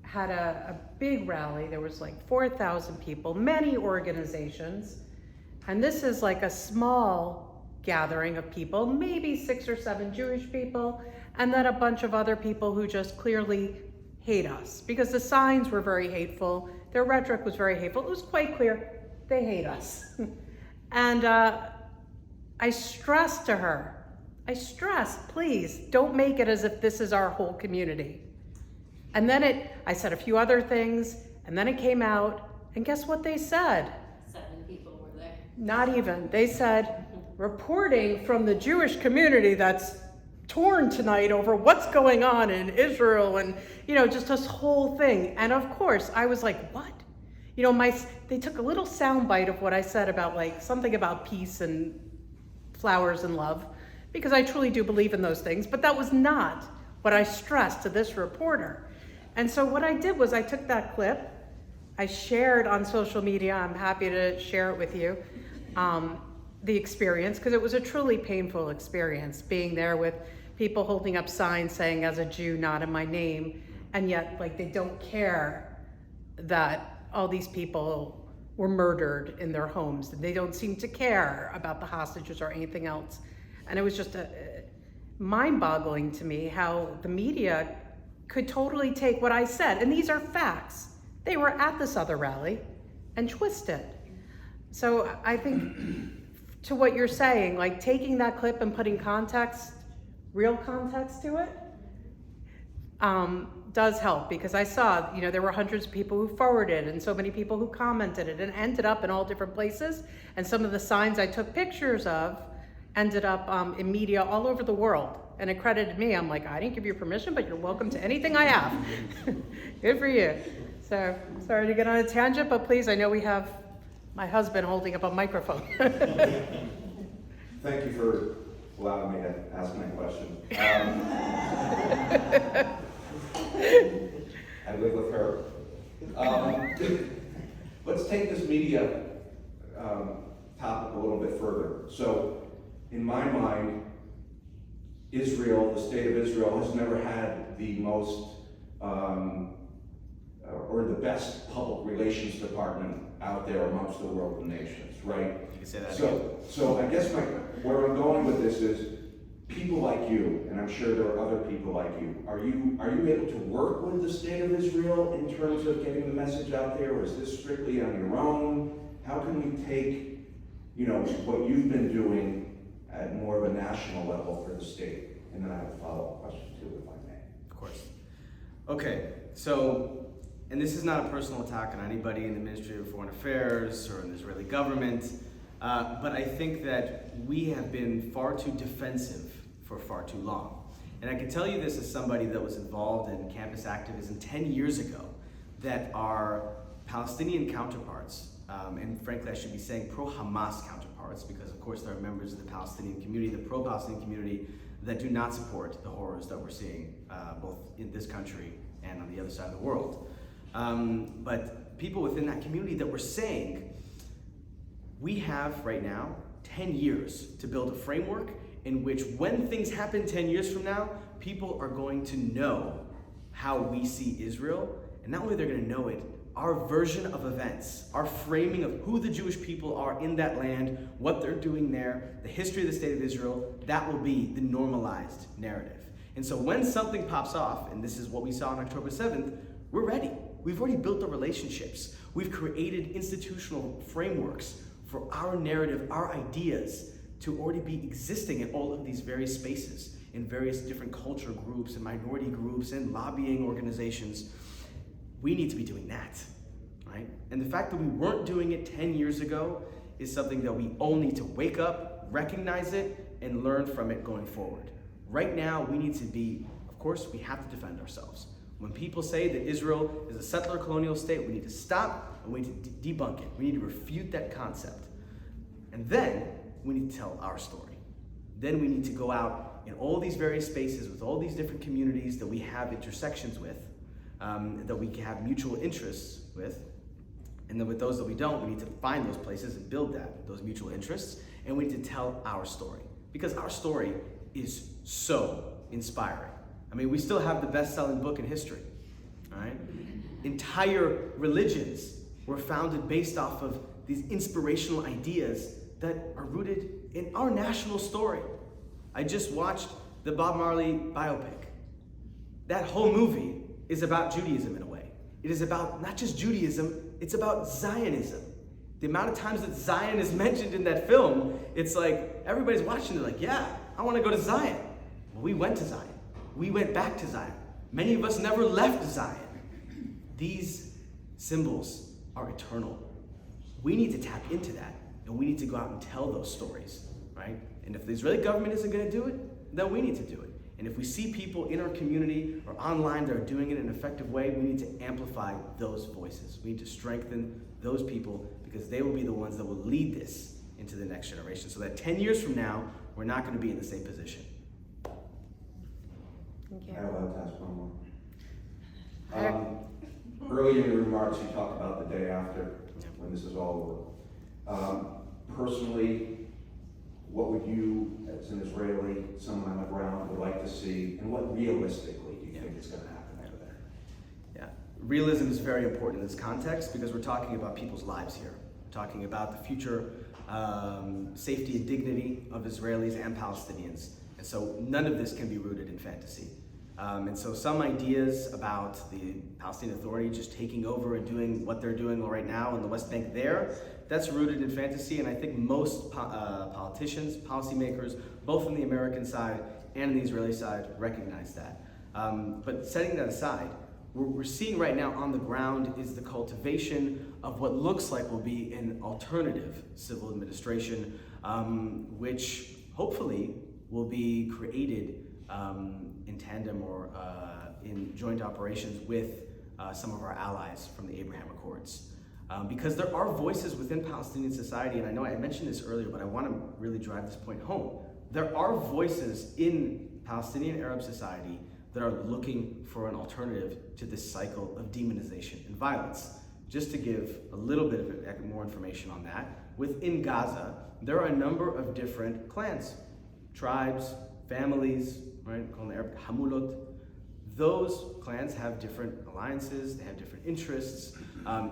had a big rally. There was like 4,000 people, many organizations. And this is like a small gathering of people, maybe 6 or 7 Jewish people, and then a bunch of other people who just clearly hate us because the signs were very hateful. Their rhetoric was very hateful. It was quite clear they hate us. And I stressed to her, please don't make it as if this is our whole community. And then I said a few other things, and then it came out, and guess what they said? 7 people were there. Not even. They said, reporting from the Jewish community that's torn tonight over what's going on in Israel, and just this whole thing. And of course, I was like, what? They took a little sound bite of what I said about something about peace and flowers and love, because I truly do believe in those things, but that was not what I stressed to this reporter. And so what I did was I took that clip, I shared on social media, I'm happy to share it with you, the experience, because it was a truly painful experience, being there with people holding up signs saying, as a Jew, not in my name, and yet they don't care that all these people were murdered in their homes. They don't seem to care about the hostages or anything else. And it was just mind-boggling to me how the media could totally take what I said, and these are facts. They were at this other rally, and twist it. So I think to what you're saying, taking that clip and putting context, real context to it, does help, because I saw, there were hundreds of people who forwarded and so many people who commented it, and ended up in all different places. And some of the signs I took pictures of ended up in media all over the world, and it credited me. I'm like, I didn't give you permission, but you're welcome to anything I have. Good for you. So sorry to get on a tangent, but please, I know we have my husband holding up a microphone. Thank you for allowing me to ask my question. I live with her. Let's take this media topic a little bit further. So, in my mind, Israel, the state of Israel, has never had the most or the best public relations department out there amongst the world of nations, right? You can say that. So I guess where I'm going with this is, people like you, and I'm sure there are other people like you, are you able to work with the state of Israel in terms of getting the message out there, or is this strictly on your own? How can we take, what you've been doing at more of a national level for the state? And then I have a follow-up question too, if I may. Of course. Okay, So, and this is not a personal attack on anybody in the Ministry of Foreign Affairs or in the Israeli government, but I think that we have been far too defensive for far too long. And I can tell you this as somebody that was involved in campus activism 10 years ago, that our Palestinian counterparts, and frankly I should be saying pro-Hamas counterparts, because of course there are members of the Palestinian community, the pro-Palestinian community, that do not support the horrors that we're seeing both in this country and on the other side of the world. But people within that community that were saying, we have right now 10 years to build a framework in which when things happen 10 years from now, people are going to know how we see Israel, and not only they're going to know it, our version of events, our framing of who the Jewish people are in that land, what they're doing there, the history of the state of Israel, that will be the normalized narrative. And so when something pops off, and this is what we saw on October 7th, we're ready. We've already built the relationships. We've created institutional frameworks for our narrative, our ideas, to already be existing in all of these various spaces, in various different culture groups and minority groups and lobbying organizations. We need to be doing that, right? And the fact that we weren't doing it 10 years ago is something that we all need to wake up, recognize it, and learn from it going forward. Right now, we need to be, of course, we have to defend ourselves. When people say that Israel is a settler colonial state, we need to stop and we need to debunk it. We need to refute that concept. And then we need to tell our story. Then we need to go out in all these various spaces with all these different communities that we have intersections with, that we have mutual interests with, and then with those that we don't, we need to find those places and build those mutual interests, and we need to tell our story. Because our story is so inspiring. I mean, we still have the best-selling book in history, all right? Entire religions were founded based off of these inspirational ideas that are rooted in our national story. I just watched the Bob Marley biopic. That whole movie is about Judaism in a way. It is about not just Judaism, it's about Zionism. The amount of times that Zion is mentioned in that film, it's like everybody's watching, they're like, yeah, I want to go to Zion. Well, we went to Zion. We went back to Zion. Many of us never left Zion. These symbols are eternal. We need to tap into that, and we need to go out and tell those stories, right? And if the Israeli government isn't going to do it, then we need to do it. And if we see people in our community or online that are doing it in an effective way, we need to amplify those voices. We need to strengthen those people because they will be the ones that will lead this into the next generation so that 10 years from now, we're not going to be in the same position. Thank you. I would like to ask one more. Earlier in your remarks, you talked about the day after, when this is all over. Personally, what would you, as an Israeli, someone on the ground, would like to see, and what realistically do you think is going to happen over there? Yeah, realism is very important in this context because we're talking about people's lives here. We're talking about the future safety and dignity of Israelis and Palestinians. And so none of this can be rooted in fantasy. And so some ideas about the Palestinian Authority just taking over and doing what they're doing right now in the West Bank there, that's rooted in fantasy, and I think most politicians, policymakers, both on the American side and on the Israeli side, recognize that. But setting that aside, what we're seeing right now on the ground is the cultivation of what looks like will be an alternative civil administration, which hopefully will be created in tandem or in joint operations with some of our allies from the Abraham Accords. Because there are voices within Palestinian society, and I know I mentioned this earlier, but I want to really drive this point home. There are voices in Palestinian Arab society that are looking for an alternative to this cycle of demonization and violence. Just to give a little bit of more information on that, within Gaza, there are a number of different clans, tribes, families, right, called in Arabic hamulot. Those clans have different alliances, they have different interests.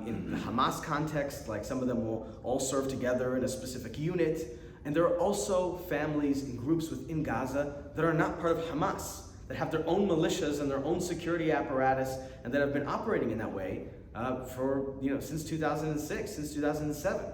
In the Hamas context, like some of them will all serve together in a specific unit. And there are also families and groups within Gaza that are not part of Hamas, that have their own militias and their own security apparatus, and that have been operating in that way for, since 2006, since 2007.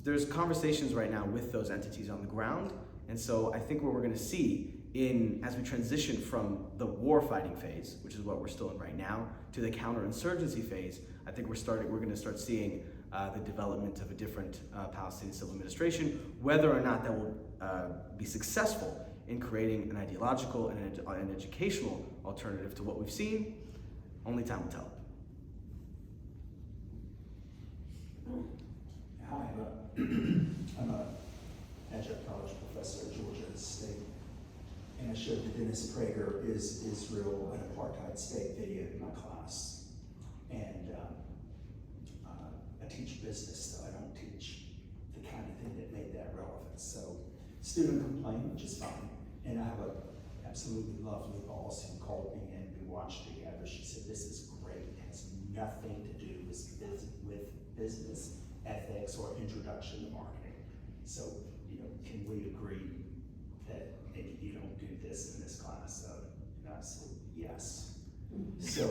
There's conversations right now with those entities on the ground. And so I think what we're going to see as we transition from the war fighting phase, which is what we're still in right now, to the counterinsurgency phase, I think we're going to start seeing the development of a different Palestinian civil administration. Whether or not that will be successful in creating an ideological and an educational alternative to what we've seen, only time will tell. Hi, I'm a adjunct college professor at Georgia State, and I showed the Dennis Prager Is Israel an Apartheid State video in my class. And I teach business, so I don't teach the kind of thing that made that relevant. So student complained, which is fine, and I have a absolutely lovely boss who called me in, we watched together. She said, "This is great, it has nothing to do with business ethics or introduction to marketing. So, can we agree that maybe you don't do this in this class?" And I said, "Yes." So,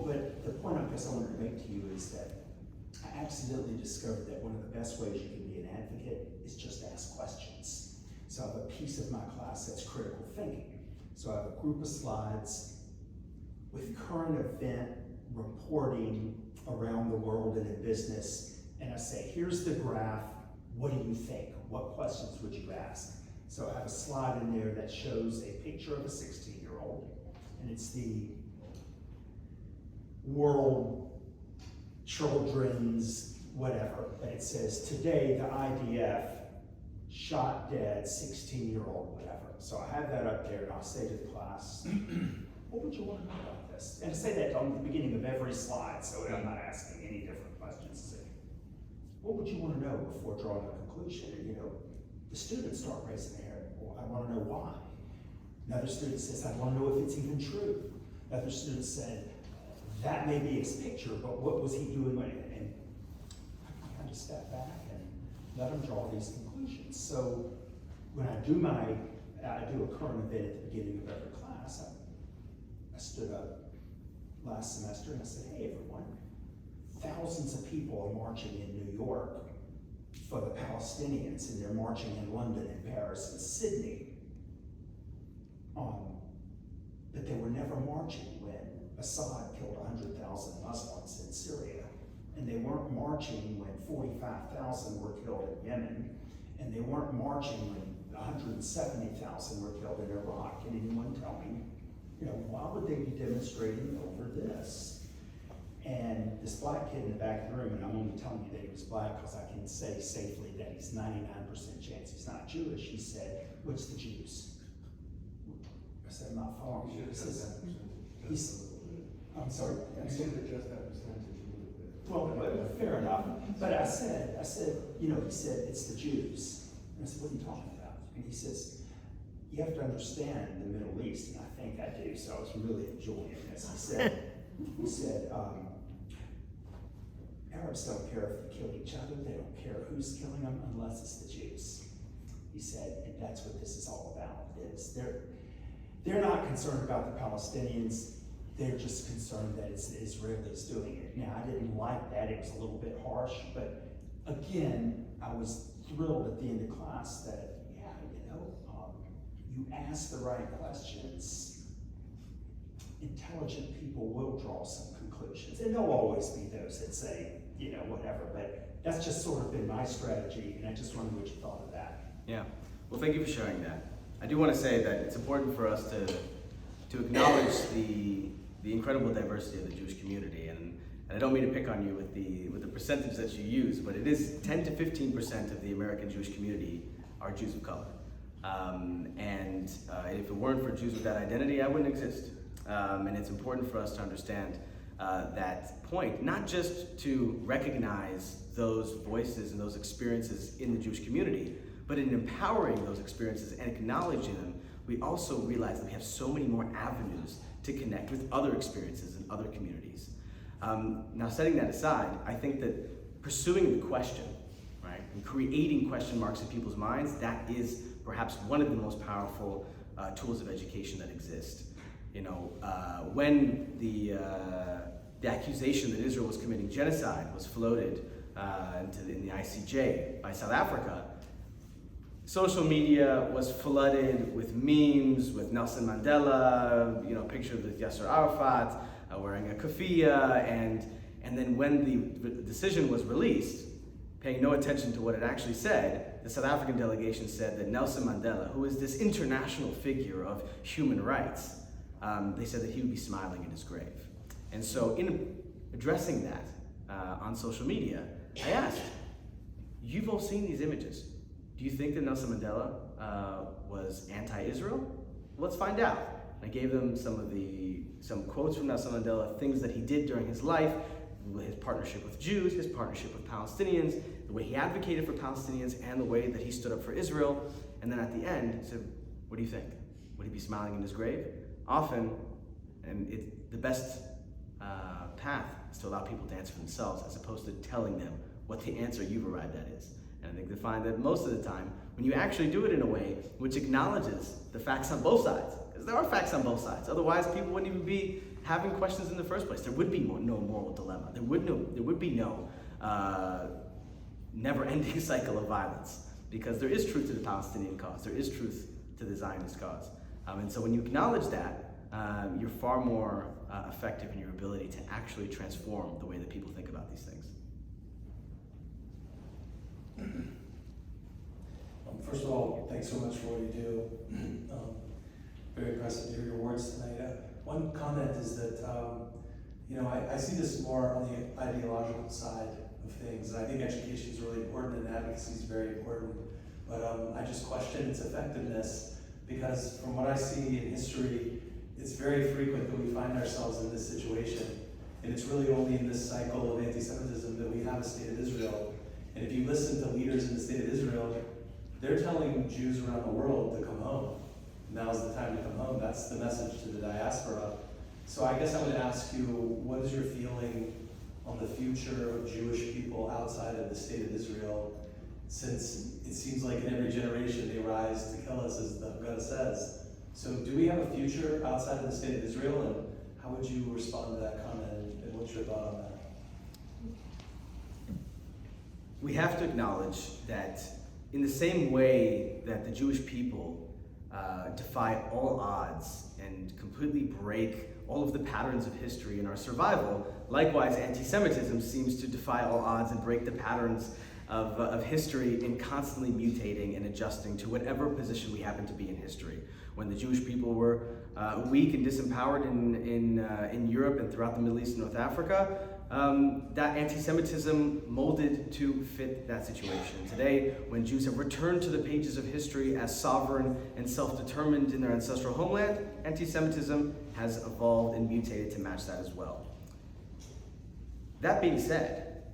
but the point I guess I wanted to make to you is that I accidentally discovered that one of the best ways you can be an advocate is just ask questions. So I have a piece of my class that's critical thinking. So I have a group of slides with current event reporting around the world and in business, and I say, here's the graph, what do you think? What questions would you ask? So I have a slide in there that shows a picture of a 16-year-old, and it's the World Children's whatever, but it says, today the IDF shot dead 16-year-old whatever. So I have that up there, and I'll say to the class, what would you want to know about this? And I say that on the beginning of every slide, so I'm not asking any different questions. What would you want to know before drawing a conclusion? And the students start raising their hand. Well, I want to know why. Another student says, I want to know if it's even true. Another student said, that may be his picture, but what was he doing with it? And I kind of step back and let them draw these conclusions. So when I do a current event at the beginning of every class, I stood up last semester and I said, hey everyone, thousands of people are marching in New York for the Palestinians, and they're marching in London and Paris and Sydney. But they were never marching when Assad killed 100,000 Muslims in Syria. And they weren't marching when 45,000 were killed in Yemen. And they weren't marching when 170,000 were killed in Iraq. Can anyone tell me, why would they be demonstrating over this? And this black kid in the back of the room, and I'm only telling you that he was black because I can say safely that he's 99% chance he's not Jewish. He said, what's the Jews? I said, I'm not following you. I'm sorry. You should adjust that percentage a little bit. Well, fair enough. But I said, he said, it's the Jews. And I said, what are you talking about? And he says, you have to understand the Middle East, and I think I do, so I was really enjoying this. He said, Arabs don't care if they kill each other, they don't care who's killing them unless it's the Jews. He said, and that's what this is all about. They're not concerned about the Palestinians, they're just concerned that it's the Israelis doing it. Now, I didn't like that, it was a little bit harsh, but again, I was thrilled at the end of class that, you ask the right questions, intelligent people will draw some conclusions. And there'll always be those that say, whatever, but that's just sort of been my strategy, and I just wondered what you thought of that. Yeah, well, thank you for sharing that. I do want to say that it's important for us to acknowledge the incredible diversity of the Jewish community, and I don't mean to pick on you with the percentage that you use, but it is 10 to 15% of the American Jewish community are Jews of color. And if it weren't for Jews with that identity, I wouldn't exist. And it's important for us to understand that point, not just to recognize those voices and those experiences in the Jewish community, but in empowering those experiences and acknowledging them, we also realize that we have so many more avenues to connect with other experiences in other communities. Now, setting that aside, I think that pursuing the question, right, and creating question marks in people's minds, that is perhaps one of the most powerful tools of education that exist. When the accusation that Israel was committing genocide was floated in the ICJ by South Africa, social media was flooded with memes, with Nelson Mandela, pictures with Yasser Arafat wearing a keffiyeh, and then when the decision was released, paying no attention to what it actually said, the South African delegation said that Nelson Mandela, who is this international figure of human rights, they said that he would be smiling in his grave. And so in addressing that on social media, I asked, you've all seen these images. Do you think that Nelson Mandela was anti-Israel? Let's find out. I gave them some quotes from Nelson Mandela, things that he did during his life, his partnership with Jews, his partnership with Palestinians, the way he advocated for Palestinians, and the way that he stood up for Israel. And then at the end, he said, what do you think? Would he be smiling in his grave? Often, and the best path is to allow people to answer for themselves as opposed to telling them what the answer you've arrived at is. And I think they find that most of the time, when you actually do it in a way which acknowledges the facts on both sides, because there are facts on both sides, otherwise people wouldn't even be having questions in the first place. There would be no moral dilemma. There would be no never-ending cycle of violence, because there is truth to the Palestinian cause. There is truth to the Zionist cause. And so when you acknowledge that, you're far more effective in your ability to actually transform the way that people think about these things. First of all, thanks so much for what you do. Very impressive to hear your words tonight. One comment is that, I see this more on the ideological side of things. And I think education is really important and advocacy is very important. But I just question its effectiveness, because from what I see in history, it's very frequent that we find ourselves in this situation. And it's really only in this cycle of anti-Semitism that we have a state of Israel. And if you listen to leaders in the state of Israel, they're telling Jews around the world to come home. Now's the time to come home. That's the message to the diaspora. So I guess I would ask you, what is your feeling on the future of Jewish people outside of the state of Israel, since it seems like in every generation they rise to kill us, as the Haggadah says. So do we have a future outside of the state of Israel, and how would you respond to that comment, and what's your thought on that? We have to acknowledge that in the same way that the Jewish people defy all odds and completely break all of the patterns of history in our survival, likewise anti-Semitism seems to defy all odds and break the patterns of history in constantly mutating and adjusting to whatever position we happen to be in history. When the Jewish people were weak and disempowered in Europe and throughout the Middle East and North Africa, that anti-Semitism molded to fit that situation. Today, when Jews have returned to the pages of history as sovereign and self-determined in their ancestral homeland, anti-Semitism has evolved and mutated to match that as well. That being said,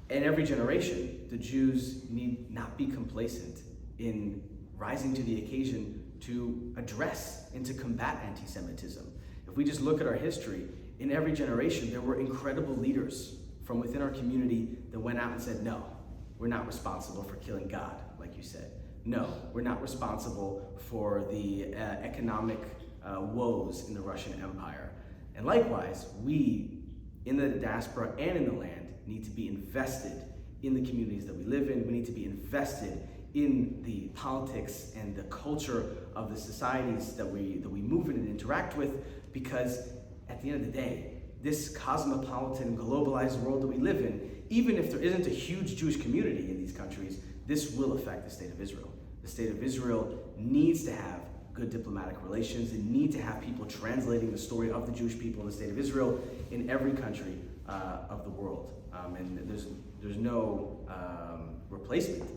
in every generation, the Jews need not be complacent in rising to the occasion to address and to combat anti-Semitism. If we just look at our history, in every generation, there were incredible leaders from within our community that went out and said, no, we're not responsible for killing God, like you said. No, we're not responsible for the economic woes in the Russian Empire. And likewise, we, in the diaspora and in the land, need to be invested in the communities that we live in. We need to be invested in the politics and the culture of the societies that we move in and interact with, because at the end of the day, this cosmopolitan, globalized world that we live in, even if there isn't a huge Jewish community in these countries, this will affect the state of Israel. The state of Israel needs to have good diplomatic relations and need to have people translating the story of the Jewish people in the state of Israel in every country of the world. And there's no replacement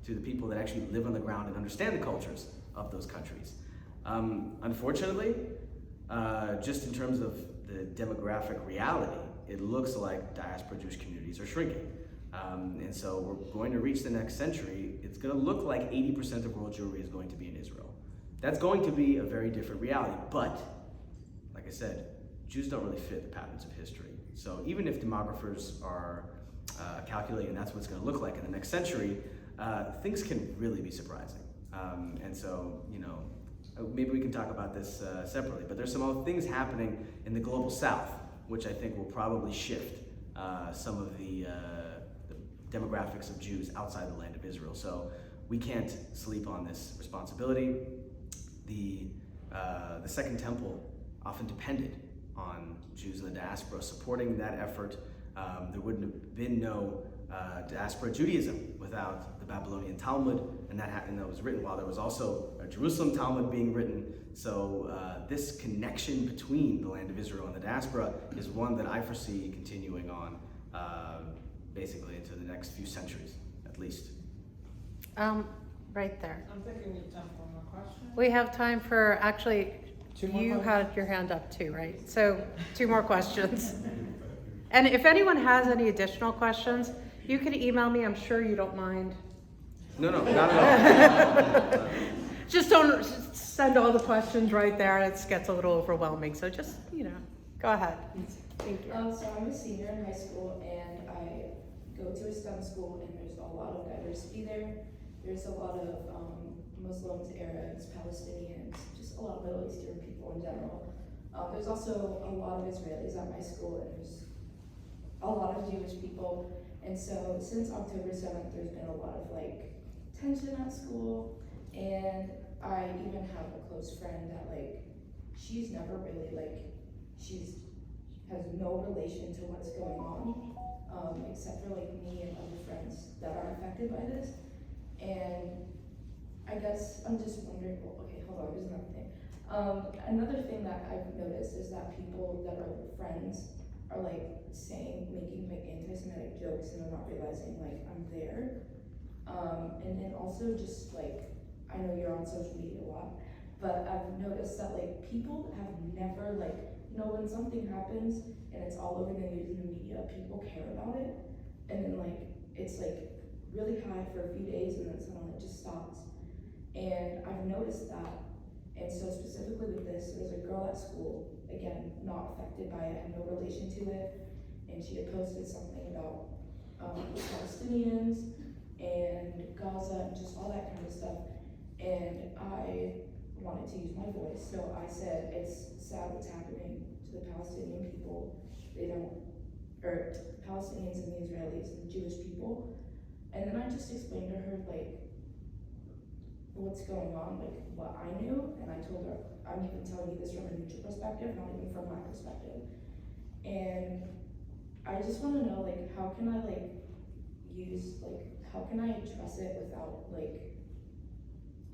to the people that actually live on the ground and understand the cultures of those countries. Unfortunately, just in terms of the demographic reality, it looks like diaspora Jewish communities are shrinking. And so we're going to reach the next century. It's going to look like 80% of world Jewry is going to be in Israel. That's going to be a very different reality. But, like I said, Jews don't really fit the patterns of history. So even if demographers are calculating that's what it's going to look like in the next century, things can really be surprising. And so, maybe we can talk about this separately, but there's some other things happening in the global south, which I think will probably shift some of the demographics of Jews outside the land of Israel. So we can't sleep on this responsibility. The Second Temple often depended on Jews in the diaspora supporting that effort. There wouldn't have been no diaspora Judaism without the Babylonian Talmud, and that was written while there was also a Jerusalem Talmud being written. So this connection between the land of Israel and the diaspora is one that I foresee continuing on basically into the next few centuries, at least. Right there. I'm thinking we have time for one more question. We have time for, actually, Two more you questions? had your hand up too, right? So 2 more questions. And if anyone has any additional questions, you can email me, I'm sure you don't mind. No, not at all. Just don't send all the questions right there, it gets a little overwhelming, so just, go ahead. Thank you. So I'm a senior in high school and I go to a STEM school and there's a lot of diversity there. There's a lot of Muslims, Arabs, Palestinians, just a lot of Middle Eastern people in general. There's also a lot of Israelis at my school and there's a lot of Jewish people. And so since October 7th, there's been a lot of tension at school. And I even have a close friend that she's never really has no relation to what's going on, except for me and other friends that are affected by this. And I guess I'm just wondering, okay, hold on, there's another thing. Another thing that I've noticed is that people that are friends are making anti-Semitic jokes and they're not realizing I'm there. And then also just I know you're on social media a lot, but I've noticed that people have never when something happens and it's all over the news and the media, people care about it, and then it's really high for a few days and then suddenly it just stops. And I've noticed that, and so specifically with this, there's a girl at school, again, not affected by it, had no relation to it, and she had posted something about the Palestinians and Gaza and just all that kind of stuff. And I wanted to use my voice, so I said it's sad what's happening to the Palestinian people. Or Palestinians and the Israelis and the Jewish people. And then I just explained to her what's going on, what I knew, and I told her I'm even telling you this from a neutral perspective, not even from my perspective. And I just want to know how can I how can I address it without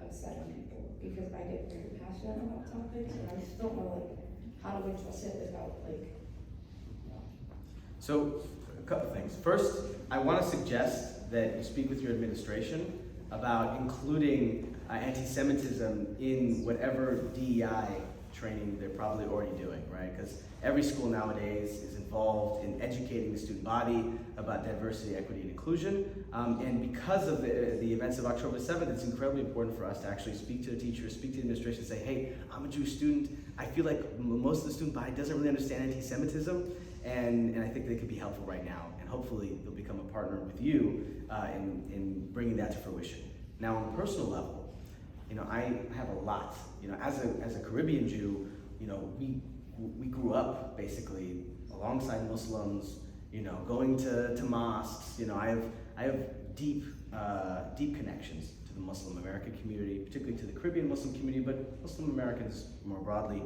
upsetting people, because I get very passionate about topics and I just don't know how to address it without So, a couple things. First, I want to suggest that you speak with your administration about including anti-Semitism in whatever DEI training they're probably already doing, right? Because every school nowadays is involved in educating the student body about diversity, equity, and inclusion. And because of the events of October 7th, it's incredibly important for us to actually speak to the teachers, speak to the administration, and say, hey, I'm a Jewish student. I feel like most of the student body doesn't really understand anti-Semitism, and I think they could be helpful right now. And hopefully they'll become a partner with you in bringing that to fruition. Now, on a personal level, I have a lot. As a Caribbean Jew, we grew up basically alongside Muslims, going to mosques. I have deep connections to the Muslim American community, particularly to the Caribbean Muslim community, but Muslim Americans more broadly.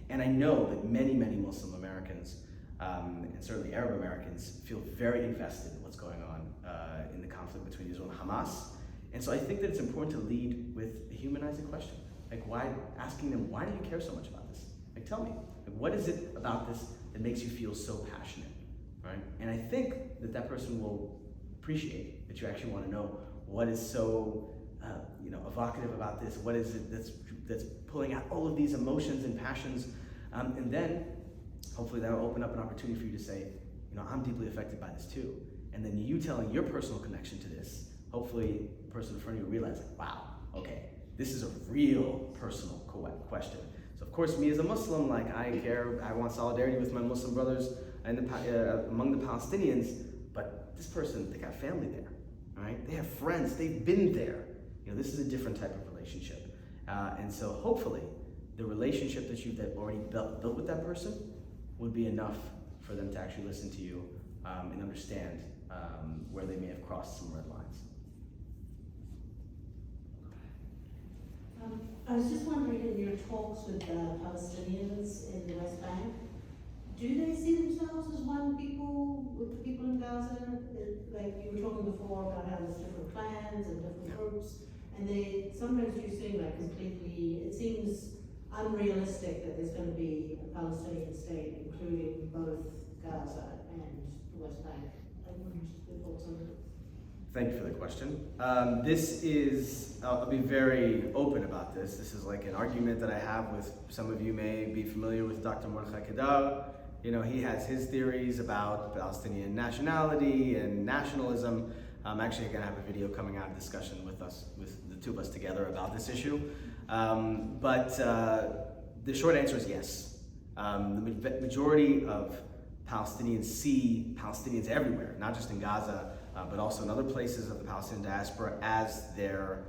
And I know that many Muslim Americans, and certainly Arab Americans, feel very invested in what's going on in the conflict between Israel and Hamas. And so I think that it's important to lead with a humanizing question. Asking them, why do you care so much about this? Tell me, what is it about this that makes you feel so passionate, right? And I think that person will appreciate that you actually want to know what is so, evocative about this. What is it that's pulling out all of these emotions and passions? And then, hopefully that'll open up an opportunity for you to say, I'm deeply affected by this too. And then you telling your personal connection to this, hopefully the person in front of you realizes, wow, okay, this is a real personal question. So of course, me as a Muslim, I care, I want solidarity with my Muslim brothers and among the Palestinians, but this person, they got family there, right? They have friends, they've been there. This is a different type of relationship. And so hopefully, the relationship that you've already built with that person would be enough for them to actually listen to you and understand where they may have crossed some red lines. I was just wondering, in your talks with the Palestinians in the West Bank, do they see themselves as one people with the people in Gaza? Like you were talking before about how there's different clans and different groups, and they sometimes do seem like completely, it seems unrealistic that there's going to be a Palestinian state, including both Gaza and the West Bank. I wonder your thoughts on that. Thank you for the question. This is, I'll be very open about this. This is like an argument that I have with, some of you may be familiar with Dr. Mordechai Kedar. You know, he has his theories about Palestinian nationality and nationalism. I'm actually going to have a video coming out of discussion with us, with the two of us together about this issue. But the short answer is yes. The majority of Palestinians see Palestinians everywhere, not just in Gaza, but also in other places of the Palestinian diaspora as their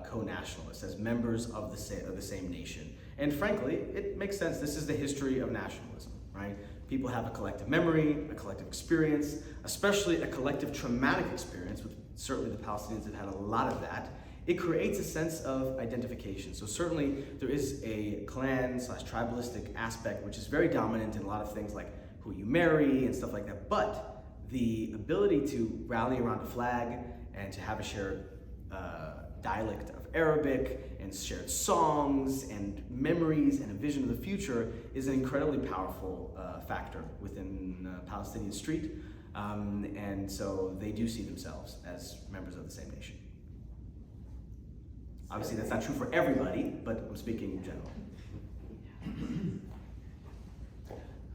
co-nationalists, as members of the same nation. And frankly, it makes sense. This is the history of nationalism, right? People have a collective memory, a collective experience, especially a collective traumatic experience, which certainly the Palestinians have had a lot of that. It creates a sense of identification. So certainly there is a clan/tribalistic aspect, which is very dominant in a lot of things like who you marry and stuff like that. But the ability to rally around a flag and to have a shared dialect of Arabic and shared songs and memories and a vision of the future is an incredibly powerful factor within Palestinian street. And so they do see themselves as members of the same nation. Obviously that's not true for everybody, but I'm speaking in general.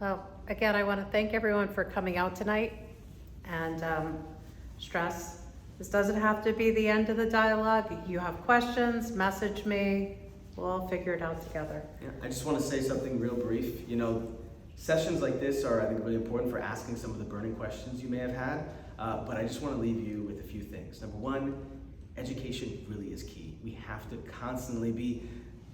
Well, again, I want to thank everyone for coming out tonight and stress. This doesn't have to be the end of the dialogue. If you have questions, message me. We'll all figure it out together. Yeah, I just want to say something real brief. You know, sessions like this are, I think, really important for asking some of the burning questions you may have had. But I just want to leave you with a few things. Number one, education really is key. We have to constantly be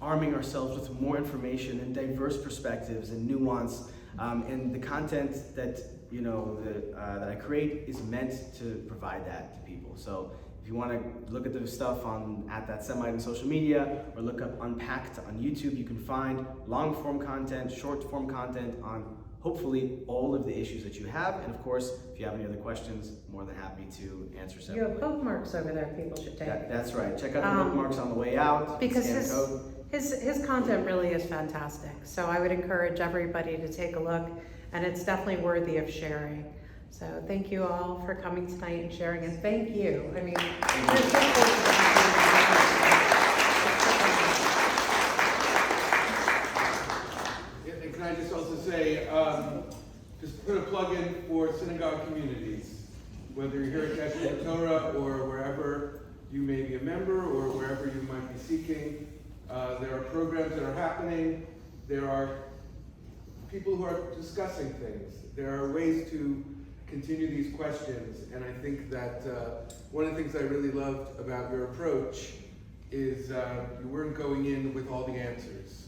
arming ourselves with more information and diverse perspectives and nuance. And the content that that I create is meant to provide that to people. So if you want to look at the stuff at That Semite on social media, or look up Unpacked on YouTube, you can find long form content, short form content on hopefully all of the issues that you have. And of course, if you have any other questions, more than happy to answer You separately. have bookmarks over there people should take. That's right. Check out the bookmarks on the way out. Because scan the code. his content really is fantastic. So I would encourage everybody to take a look, and it's definitely worthy of sharing. So thank you all for coming tonight and sharing, and thank you. I mean, you're so close to And can I just also say, just put a plug in for synagogue communities, whether you're here at Geshe Torah or wherever you may be a member or wherever you might be seeking. There are programs that are happening. There are people who are discussing things. There are ways to continue these questions, and I think that one of the things I really loved about your approach is you weren't going in with all the answers.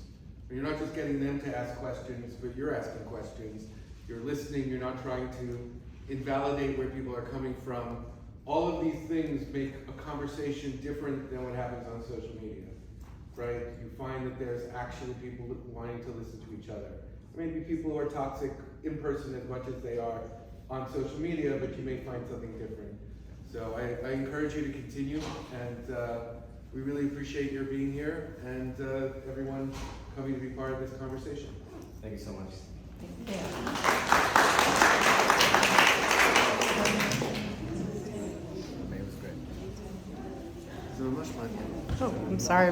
You're not just getting them to ask questions, but you're asking questions. You're listening, you're not trying to invalidate where people are coming from. All of these things make a conversation different than what happens on social media, right? You find that there's actually people wanting to listen to each other. Maybe people who are toxic in person as much as they are on social media, but you may find something different. So I encourage you to continue, and we really appreciate your being here and everyone coming to be part of this conversation. Thank you so much. Yeah. It was great. So much fun. Oh, I'm sorry.